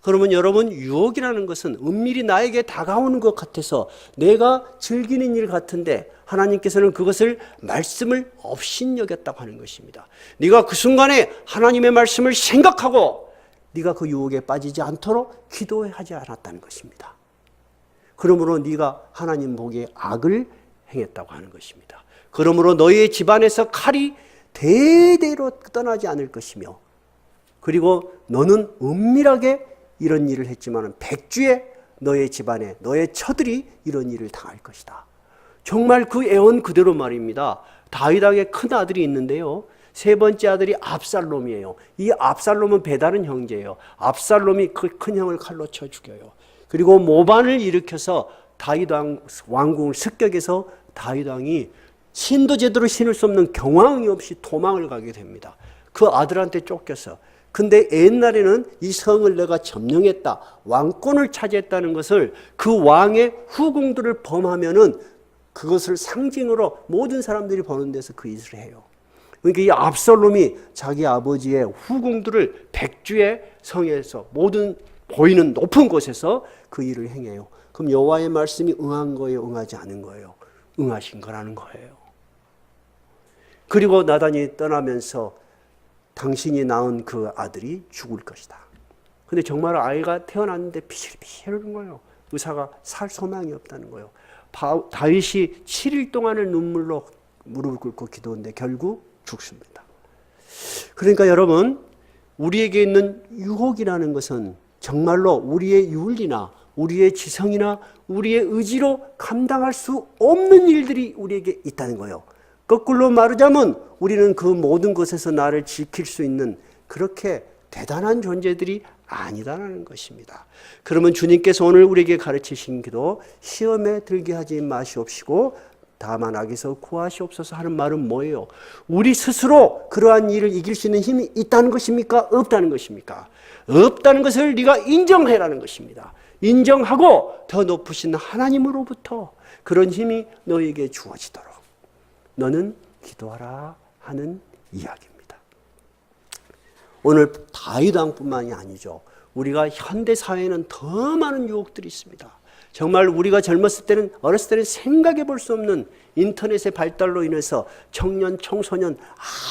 그러면 여러분 유혹이라는 것은 은밀히 나에게 다가오는 것 같아서 내가 즐기는 일 같은데 하나님께서는 그것을 말씀을 업신여겼다고 하는 것입니다. 네가 그 순간에 하나님의 말씀을 생각하고 네가 그 유혹에 빠지지 않도록 기도하지 않았다는 것입니다. 그러므로 네가 하나님 보기에 악을 행했다고 하는 것입니다. 그러므로 너희의 집안에서 칼이 대대로 떠나지 않을 것이며 그리고 너는 은밀하게 이런 일을 했지만 백주에 너의 집안에 너의 처들이 이런 일을 당할 것이다. 정말 그 예언 그대로 말입니다. 다윗에게 큰 아들이 있는데요. 세 번째 아들이 압살롬이에요. 이 압살롬은 배다른 형제예요. 압살롬이 그 큰 형을 칼로 쳐 죽여요. 그리고 모반을 일으켜서 다윗 왕궁을 습격해서 다윗 왕이 신도 제대로 신을 수 없는 경황이 없이 도망을 가게 됩니다. 그 아들한테 쫓겨서. 근데 옛날에는 이 성을 내가 점령했다, 왕권을 차지했다는 것을 그 왕의 후궁들을 범하면은 그것을 상징으로 모든 사람들이 보는 데서 그 짓을 해요. 그러니까 이 압살롬이 자기 아버지의 후궁들을 백주의 성에서 모든 보이는 높은 곳에서 그 일을 행해요. 그럼 여호와의 말씀이 응한 거예요, 응하지 않은 거예요? 응하신 거라는 거예요. 그리고 나단이 떠나면서 당신이 낳은 그 아들이 죽을 것이다. 근데 정말 아이가 태어났는데 피실피실 흐르는 거예요. 의사가 살 소망이 없다는 거예요. 다윗이 7일 동안을 눈물로 무릎을 꿇고 기도했는데 결국 죽습니다. 그러니까 여러분, 우리에게 있는 유혹이라는 것은 정말로 우리의 윤리나 우리의 지성이나 우리의 의지로 감당할 수 없는 일들이 우리에게 있다는 거예요. 거꾸로 말하자면 우리는 그 모든 것에서 나를 지킬 수 있는 그렇게 대단한 존재들이 아니다라는 것입니다. 그러면 주님께서 오늘 우리에게 가르치신 기도, 시험에 들게 하지 마시옵시고 다만 악에서 구하시옵소서 하는 말은 뭐예요? 우리 스스로 그러한 일을 이길 수 있는 힘이 있다는 것입니까? 없다는 것입니까? 없다는 것을 네가 인정해라는 것입니다. 인정하고 더 높으신 하나님으로부터 그런 힘이 너에게 주어지도록 너는 기도하라 하는 이야기입니다. 오늘 다윗 왕뿐만이 아니죠. 우리가 현대 사회에는 더 많은 유혹들이 있습니다. 정말 우리가 젊었을 때는, 어렸을 때는 생각해 볼 수 없는 인터넷의 발달로 인해서 청년, 청소년,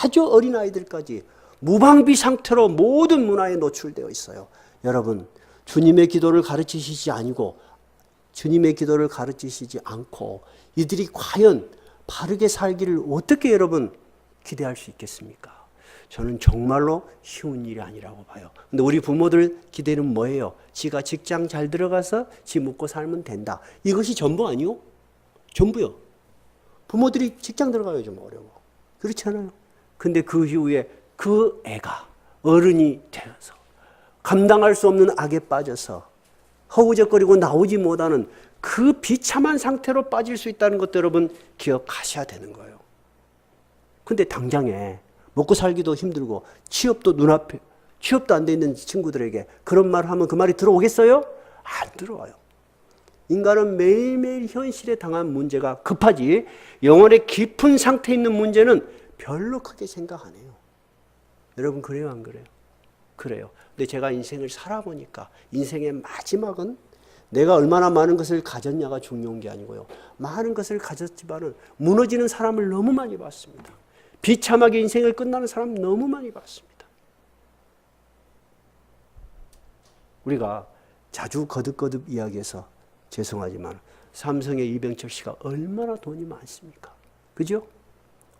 아주 어린 아이들까지 무방비 상태로 모든 문화에 노출되어 있어요. 여러분, 주님의 기도를 가르치시지 아니고, 주님의 기도를 가르치시지 않고 이들이 과연 바르게 살기를 어떻게 여러분 기대할 수 있겠습니까? 저는 정말로 쉬운 일이 아니라고 봐요. 근데 우리 부모들 기대는 뭐예요? 지가 직장 잘 들어가서 지 먹고 살면 된다. 이것이 전부 아니요? 전부요. 부모들이 직장 들어가요, 좀 어려워. 그렇잖아요. 근데 그 이후에 그 애가 어른이 되어서 감당할 수 없는 악에 빠져서 허우적거리고 나오지 못하는 그 비참한 상태로 빠질 수 있다는 것도 여러분 기억하셔야 되는 거예요. 근데 당장에 먹고 살기도 힘들고 취업도 눈앞에, 취업도 안 돼 있는 친구들에게 그런 말을 하면 그 말이 들어오겠어요? 안 들어와요. 인간은 매일매일 현실에 당한 문제가 급하지 영혼의 깊은 상태에 있는 문제는 별로 크게 생각 안 해요. 여러분 그래요, 안 그래요? 그래요. 근데 제가 인생을 살아보니까 인생의 마지막은 내가 얼마나 많은 것을 가졌냐가 중요한 게 아니고요. 많은 것을 가졌지만은 무너지는 사람을 너무 많이 봤습니다. 비참하게 인생을 끝나는 사람 너무 많이 봤습니다. 우리가 자주 거듭거듭 이야기해서 죄송하지만 삼성의 이병철 씨가 얼마나 돈이 많습니까? 그죠?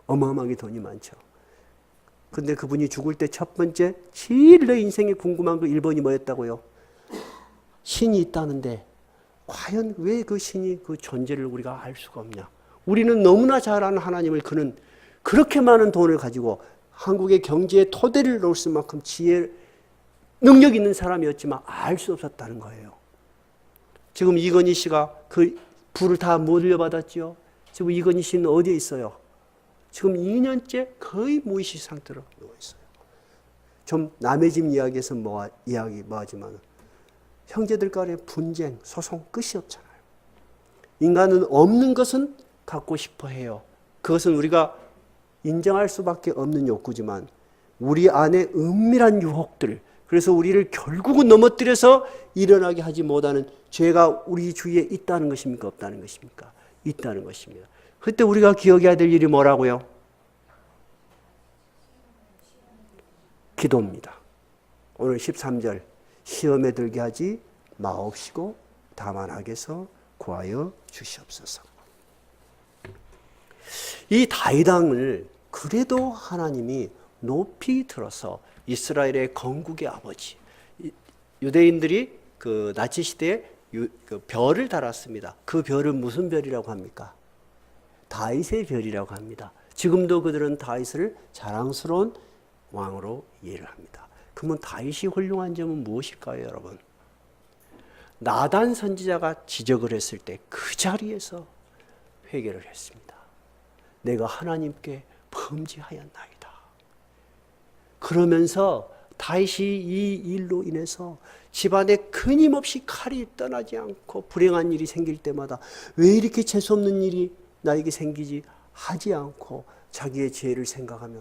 어마어마하게 돈이 많죠. 근데 그분이 죽을 때 첫 번째 제일 내 인생에 궁금한 그 1번이 뭐였다고요? 신이 있다는데 과연 왜 그 신이 그 존재를 우리가 알 수가 없냐? 우리는 너무나 잘 아는 하나님을 그는 그렇게 많은 돈을 가지고 한국의 경제의 토대를 놓을 수만큼 지혜, 능력 있는 사람이었지만 알 수 없었다는 거예요. 지금 이건희 씨가 그 부를 다 물려받았죠. 지금 이건희 씨는 어디에 있어요? 지금 2년째 거의 무의식 상태로 누워 있어요. 좀 남의 집 이야기에서 뭐하지만 형제들 간의 분쟁, 소송 끝이 없잖아요. 인간은 없는 것은 갖고 싶어 해요. 그것은 우리가 인정할 수밖에 없는 욕구지만 우리 안에 은밀한 유혹들, 그래서 우리를 결국은 넘어뜨려서 일어나게 하지 못하는 죄가 우리 주위에 있다는 것입니까? 없다는 것입니까? 있다는 것입니다. 그때 우리가 기억해야 될 일이 뭐라고요? 기도입니다. 오늘 13절 시험에 들게 하지 마옵시고 다만 악에서 구하여 주시옵소서. 이 다윗 왕을 그래도 하나님이 높이 들어서 이스라엘의 건국의 아버지, 유대인들이 그 나치 시대에 그 별을 달았습니다. 그 별은 무슨 별이라고 합니까? 다윗의 별이라고 합니다. 지금도 그들은 다윗을 자랑스러운 왕으로 이해를 합니다. 그러면 다윗이 훌륭한 점은 무엇일까요, 여러분? 나단 선지자가 지적을 했을 때 그 자리에서 회개를 했습니다. 내가 하나님께 범죄하였나이다. 그러면서 다윗이 이 일로 인해서 집안에 끊임없이 칼이 떠나지 않고 불행한 일이 생길 때마다 왜 이렇게 재수없는 일이 나에게 생기지 하지 않고 자기의 죄를 생각하며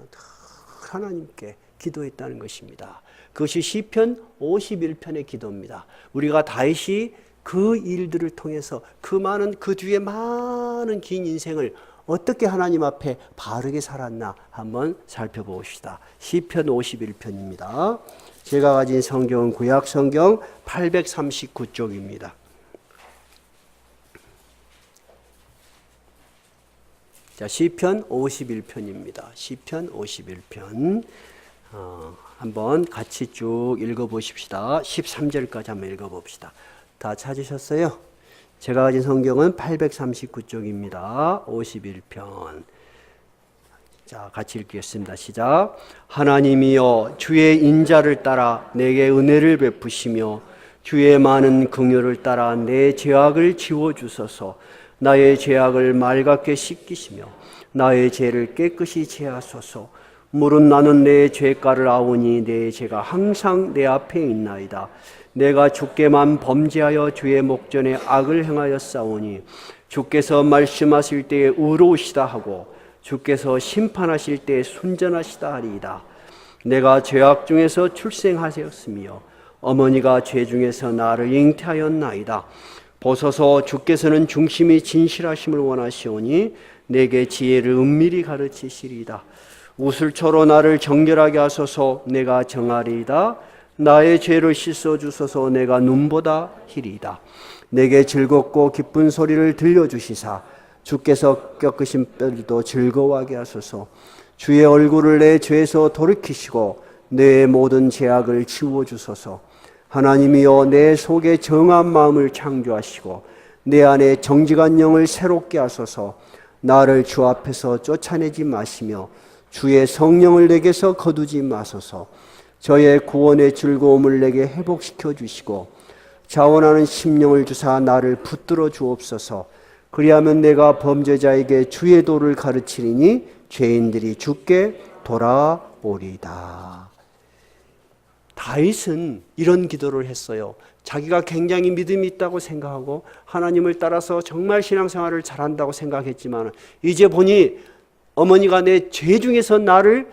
하나님께 기도했다는 것입니다. 그것이 시편 51편의 기도입니다. 우리가 다윗이 그 일들을 통해서 그 뒤에 많은 긴 인생을 어떻게 하나님 앞에 바르게 살았나 한번 살펴봅시다. 시편 51편입니다. 제가 가진 성경은 구약 성경 839쪽입니다. 자, 시편 51편입니다. 시편 51편. 한번 같이 쭉 읽어보십시다. 13절까지 한번 읽어봅시다. 다 찾으셨어요? 제가 가진 성경은 839쪽입니다. 51편. 자, 같이 읽겠습니다. 시작. 하나님이여 주의 인자를 따라 내게 은혜를 베푸시며 주의 많은 긍휼을 따라 내 죄악을 지워주소서. 나의 죄악을 맑게 씻기시며 나의 죄를 깨끗이 제하소서. 무릇 나는 내 죄가를 아오니 내 죄가 항상 내 앞에 있나이다. 내가 주께만 범죄하여 주의 목전에 악을 행하였사오니 주께서 말씀하실 때에 의로우시다 하고 주께서 심판하실 때에 순전하시다 하리이다. 내가 죄악 중에서 출생하였으며 어머니가 죄 중에서 나를 잉태하였나이다. 보소서 주께서는 중심이 진실하심을 원하시오니 내게 지혜를 은밀히 가르치시리이다. 우슬초로 나를 정결하게 하소서. 내가 정하리이다. 나의 죄를 씻어주소서. 내가 눈보다 희리이다. 내게 즐겁고 기쁜 소리를 들려주시사 주께서 꺾으신 뼈들도 즐거워하게 하소서. 주의 얼굴을 내 죄에서 돌이키시고 내 모든 죄악을 지워주소서. 하나님이여 내 속에 정한 마음을 창조하시고 내 안에 정직한 영을 새롭게 하소서. 나를 주 앞에서 쫓아내지 마시며 주의 성령을 내게서 거두지 마소서. 저의 구원의 즐거움을 내게 회복시켜 주시고 자원하는 심령을 주사 나를 붙들어 주옵소서. 그리하면 내가 범죄자에게 주의 도를 가르치리니 죄인들이 주께 돌아오리다. 다윗은 이런 기도를 했어요. 자기가 굉장히 믿음이 있다고 생각하고 하나님을 따라서 정말 신앙생활을 잘한다고 생각했지만 이제 보니 어머니가 내 죄 중에서 나를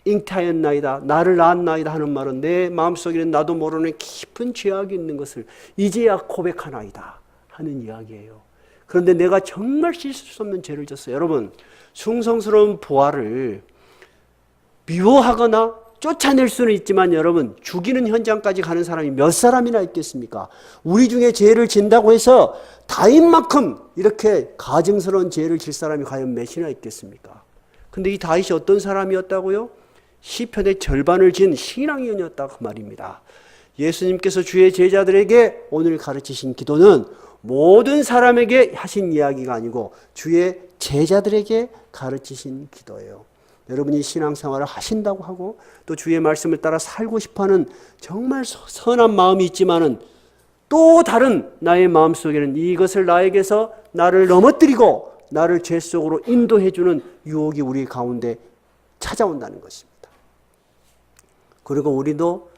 잉태하였나이다, 나를 낳았나이다 하는 말은 내 마음속에는 나도 모르는 깊은 죄악이 있는 것을 이제야 고백하나이다 하는 이야기예요. 그런데 내가 정말 씻을 수 없는 죄를 졌어요. 여러분, 숭성스러운 부활을 미워하거나 쫓아낼 수는 있지만 여러분, 죽이는 현장까지 가는 사람이 몇 사람이나 있겠습니까? 우리 중에 죄를 진다고 해서 다윗만큼 이렇게 가증스러운 죄를 질 사람이 과연 몇이나 있겠습니까? 근데 이 다윗이 어떤 사람이었다고요? 시편의 절반을 진 신앙인이었다고 말입니다. 예수님께서 주의 제자들에게 오늘 가르치신 기도는 모든 사람에게 하신 이야기가 아니고 주의 제자들에게 가르치신 기도예요. 여러분이 신앙생활을 하신다고 하고 또 주의 말씀을 따라 살고 싶어하는 정말 선한 마음이 있지만은 또 다른 나의 마음속에는 이것을 나에게서 나를 넘어뜨리고 나를 죄 속으로 인도해주는 유혹이 우리 가운데 찾아온다는 것입니다. 그리고 우리도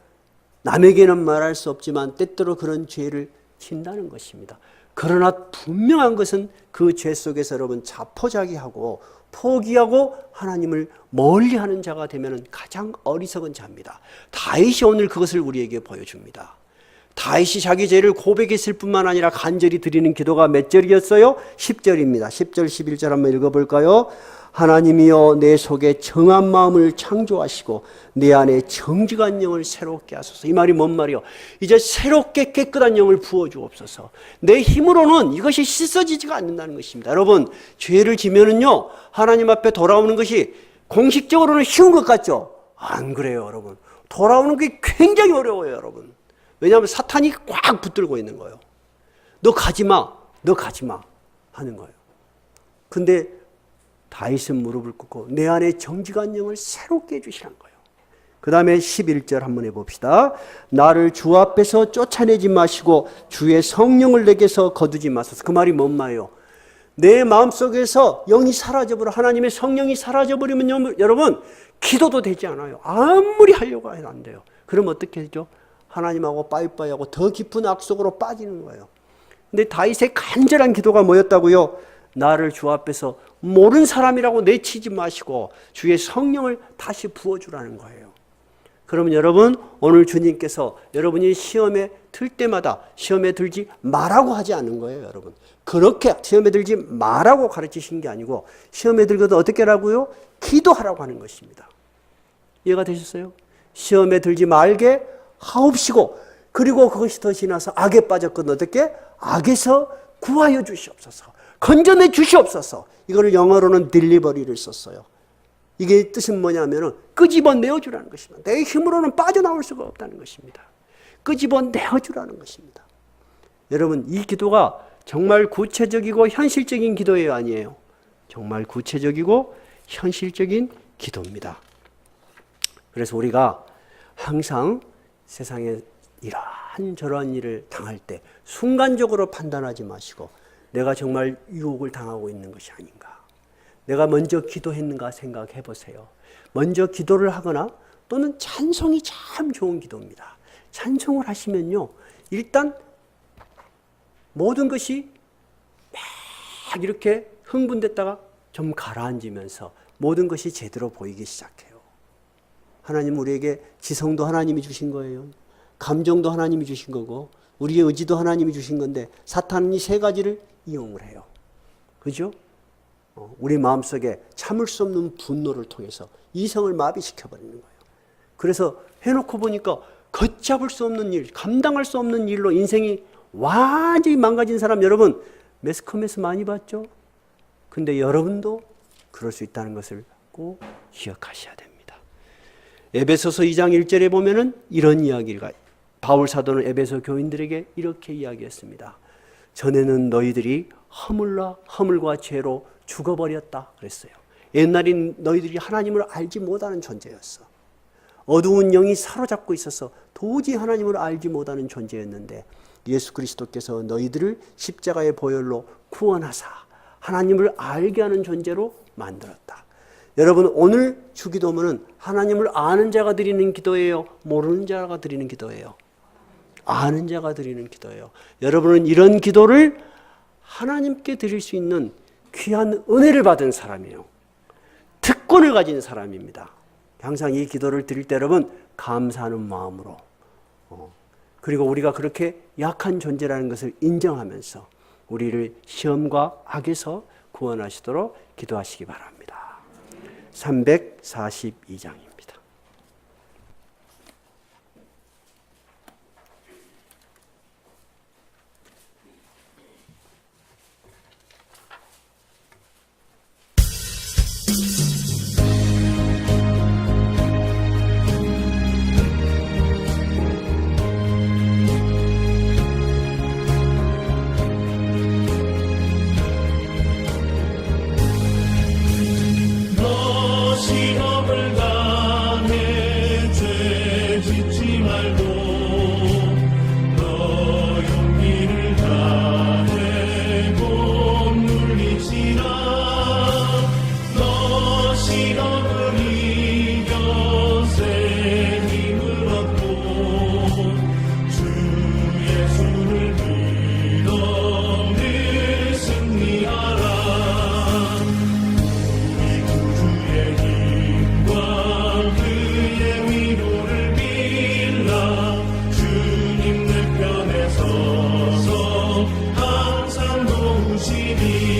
남에게는 말할 수 없지만 때때로 그런 죄를 진다는 것입니다. 그러나 분명한 것은 그 죄 속에서 여러분 자포자기하고 포기하고 하나님을 멀리하는 자가 되면 가장 어리석은 자입니다. 다윗이 오늘 그것을 우리에게 보여줍니다. 다윗이 자기 죄를 고백했을 뿐만 아니라 간절히 드리는 기도가 몇 절이었어요? 10절입니다. 10절 11절 한번 읽어볼까요? 하나님이여 내 속에 정한 마음을 창조하시고 내 안에 정직한 영을 새롭게 하소서. 이 말이 뭔 말이요? 이제 새롭게 깨끗한 영을 부어주옵소서. 내 힘으로는 이것이 씻어지지가 않는다는 것입니다. 여러분, 죄를 지면은요 하나님 앞에 돌아오는 것이 공식적으로는 쉬운 것 같죠? 안 그래요, 여러분. 돌아오는 게 굉장히 어려워요, 여러분. 왜냐하면 사탄이 꽉 붙들고 있는 거예요. 너 가지마, 너 가지마 하는 거예요. 근데 다윗은 무릎을 꿇고 내 안에 정직한 영을 새롭게 해주시라는 거예요. 그 다음에 11절 한번 해봅시다. 나를 주 앞에서 쫓아내지 마시고 주의 성령을 내게서 거두지 마소서. 그 말이 뭔 말이에요? 내 마음속에서 영이 사라져버려, 하나님의 성령이 사라져버리면 여러분 기도도 되지 않아요. 아무리 하려고 해도 안 돼요. 그럼 어떻게 되죠? 하나님하고 빠이빠이하고 더 깊은 악속으로 빠지는 거예요. 근데 다윗의 간절한 기도가 뭐였다고요? 나를 주 앞에서 모르는 사람이라고 내치지 마시고 주의 성령을 다시 부어주라는 거예요. 그러면 여러분, 오늘 주님께서 여러분이 시험에 들 때마다 시험에 들지 말라고 하지 않은 거예요, 여러분. 그렇게 시험에 들지 말라고 가르치신 게 아니고 시험에 들거든 어떻게 하라고요? 기도하라고 하는 것입니다. 이해가 되셨어요? 시험에 들지 말게 하옵시고, 그리고 그것이 더 지나서 악에 빠졌거든 어떻게? 악에서 구하여 주시옵소서. 건져내 주시옵소서. 이걸 영어로는 딜리버리를 썼어요. 이게 뜻은 뭐냐면은 끄집어내어 주라는 것입니다. 내 힘으로는 빠져나올 수가 없다는 것입니다. 끄집어내어 주라는 것입니다. 여러분, 이 기도가 정말 구체적이고 현실적인 기도예요, 아니에요? 정말 구체적이고 현실적인 기도입니다. 그래서 우리가 항상 세상에 이러한 일을 당할 때 순간적으로 판단하지 마시고 내가 정말 유혹을 당하고 있는 것이 아닌가, 내가 먼저 기도했는가 생각해 보세요. 먼저 기도를 하거나 또는 찬송이 참 좋은 기도입니다. 찬송을 하시면요, 일단 모든 것이 막 이렇게 흥분됐다가 좀 가라앉으면서 모든 것이 제대로 보이기 시작해요. 하나님 우리에게 지성도 하나님이 주신 거예요. 감정도 하나님이 주신 거고 우리의 의지도 하나님이 주신 건데 사탄은 이 세 가지를 이용을 해요. 그죠? 우리 마음속에 참을 수 없는 분노를 통해서 이성을 마비시켜버리는 거예요. 그래서 해놓고 보니까 걷잡을 수 없는 일, 감당할 수 없는 일로 인생이 완전히 망가진 사람 여러분 매스컴에서 많이 봤죠? 근데 여러분도 그럴 수 있다는 것을 꼭 기억하셔야 됩니다. 에베소서 2장 1절에 보면은 이런 이야기가, 바울 사도는 에베소 교인들에게 이렇게 이야기했습니다. 전에는 너희들이 허물과 죄로 죽어버렸다 그랬어요. 옛날엔 너희들이 하나님을 알지 못하는 존재였어. 어두운 영이 사로잡고 있어서 도저히 하나님을 알지 못하는 존재였는데 예수 그리스도께서 너희들을 십자가의 보혈로 구원하사 하나님을 알게 하는 존재로 만들었다. 여러분, 오늘 주기도문은 하나님을 아는 자가 드리는 기도예요? 모르는 자가 드리는 기도예요? 아는 자가 드리는 기도예요. 여러분은 이런 기도를 하나님께 드릴 수 있는 귀한 은혜를 받은 사람이에요. 특권을 가진 사람입니다. 항상 이 기도를 드릴 때 여러분 감사하는 마음으로, 그리고 우리가 그렇게 약한 존재라는 것을 인정하면서 우리를 시험과 악에서 구원하시도록 기도하시기 바랍니다. 342장입니다. 주님 내 편에 서서 항상 도우시니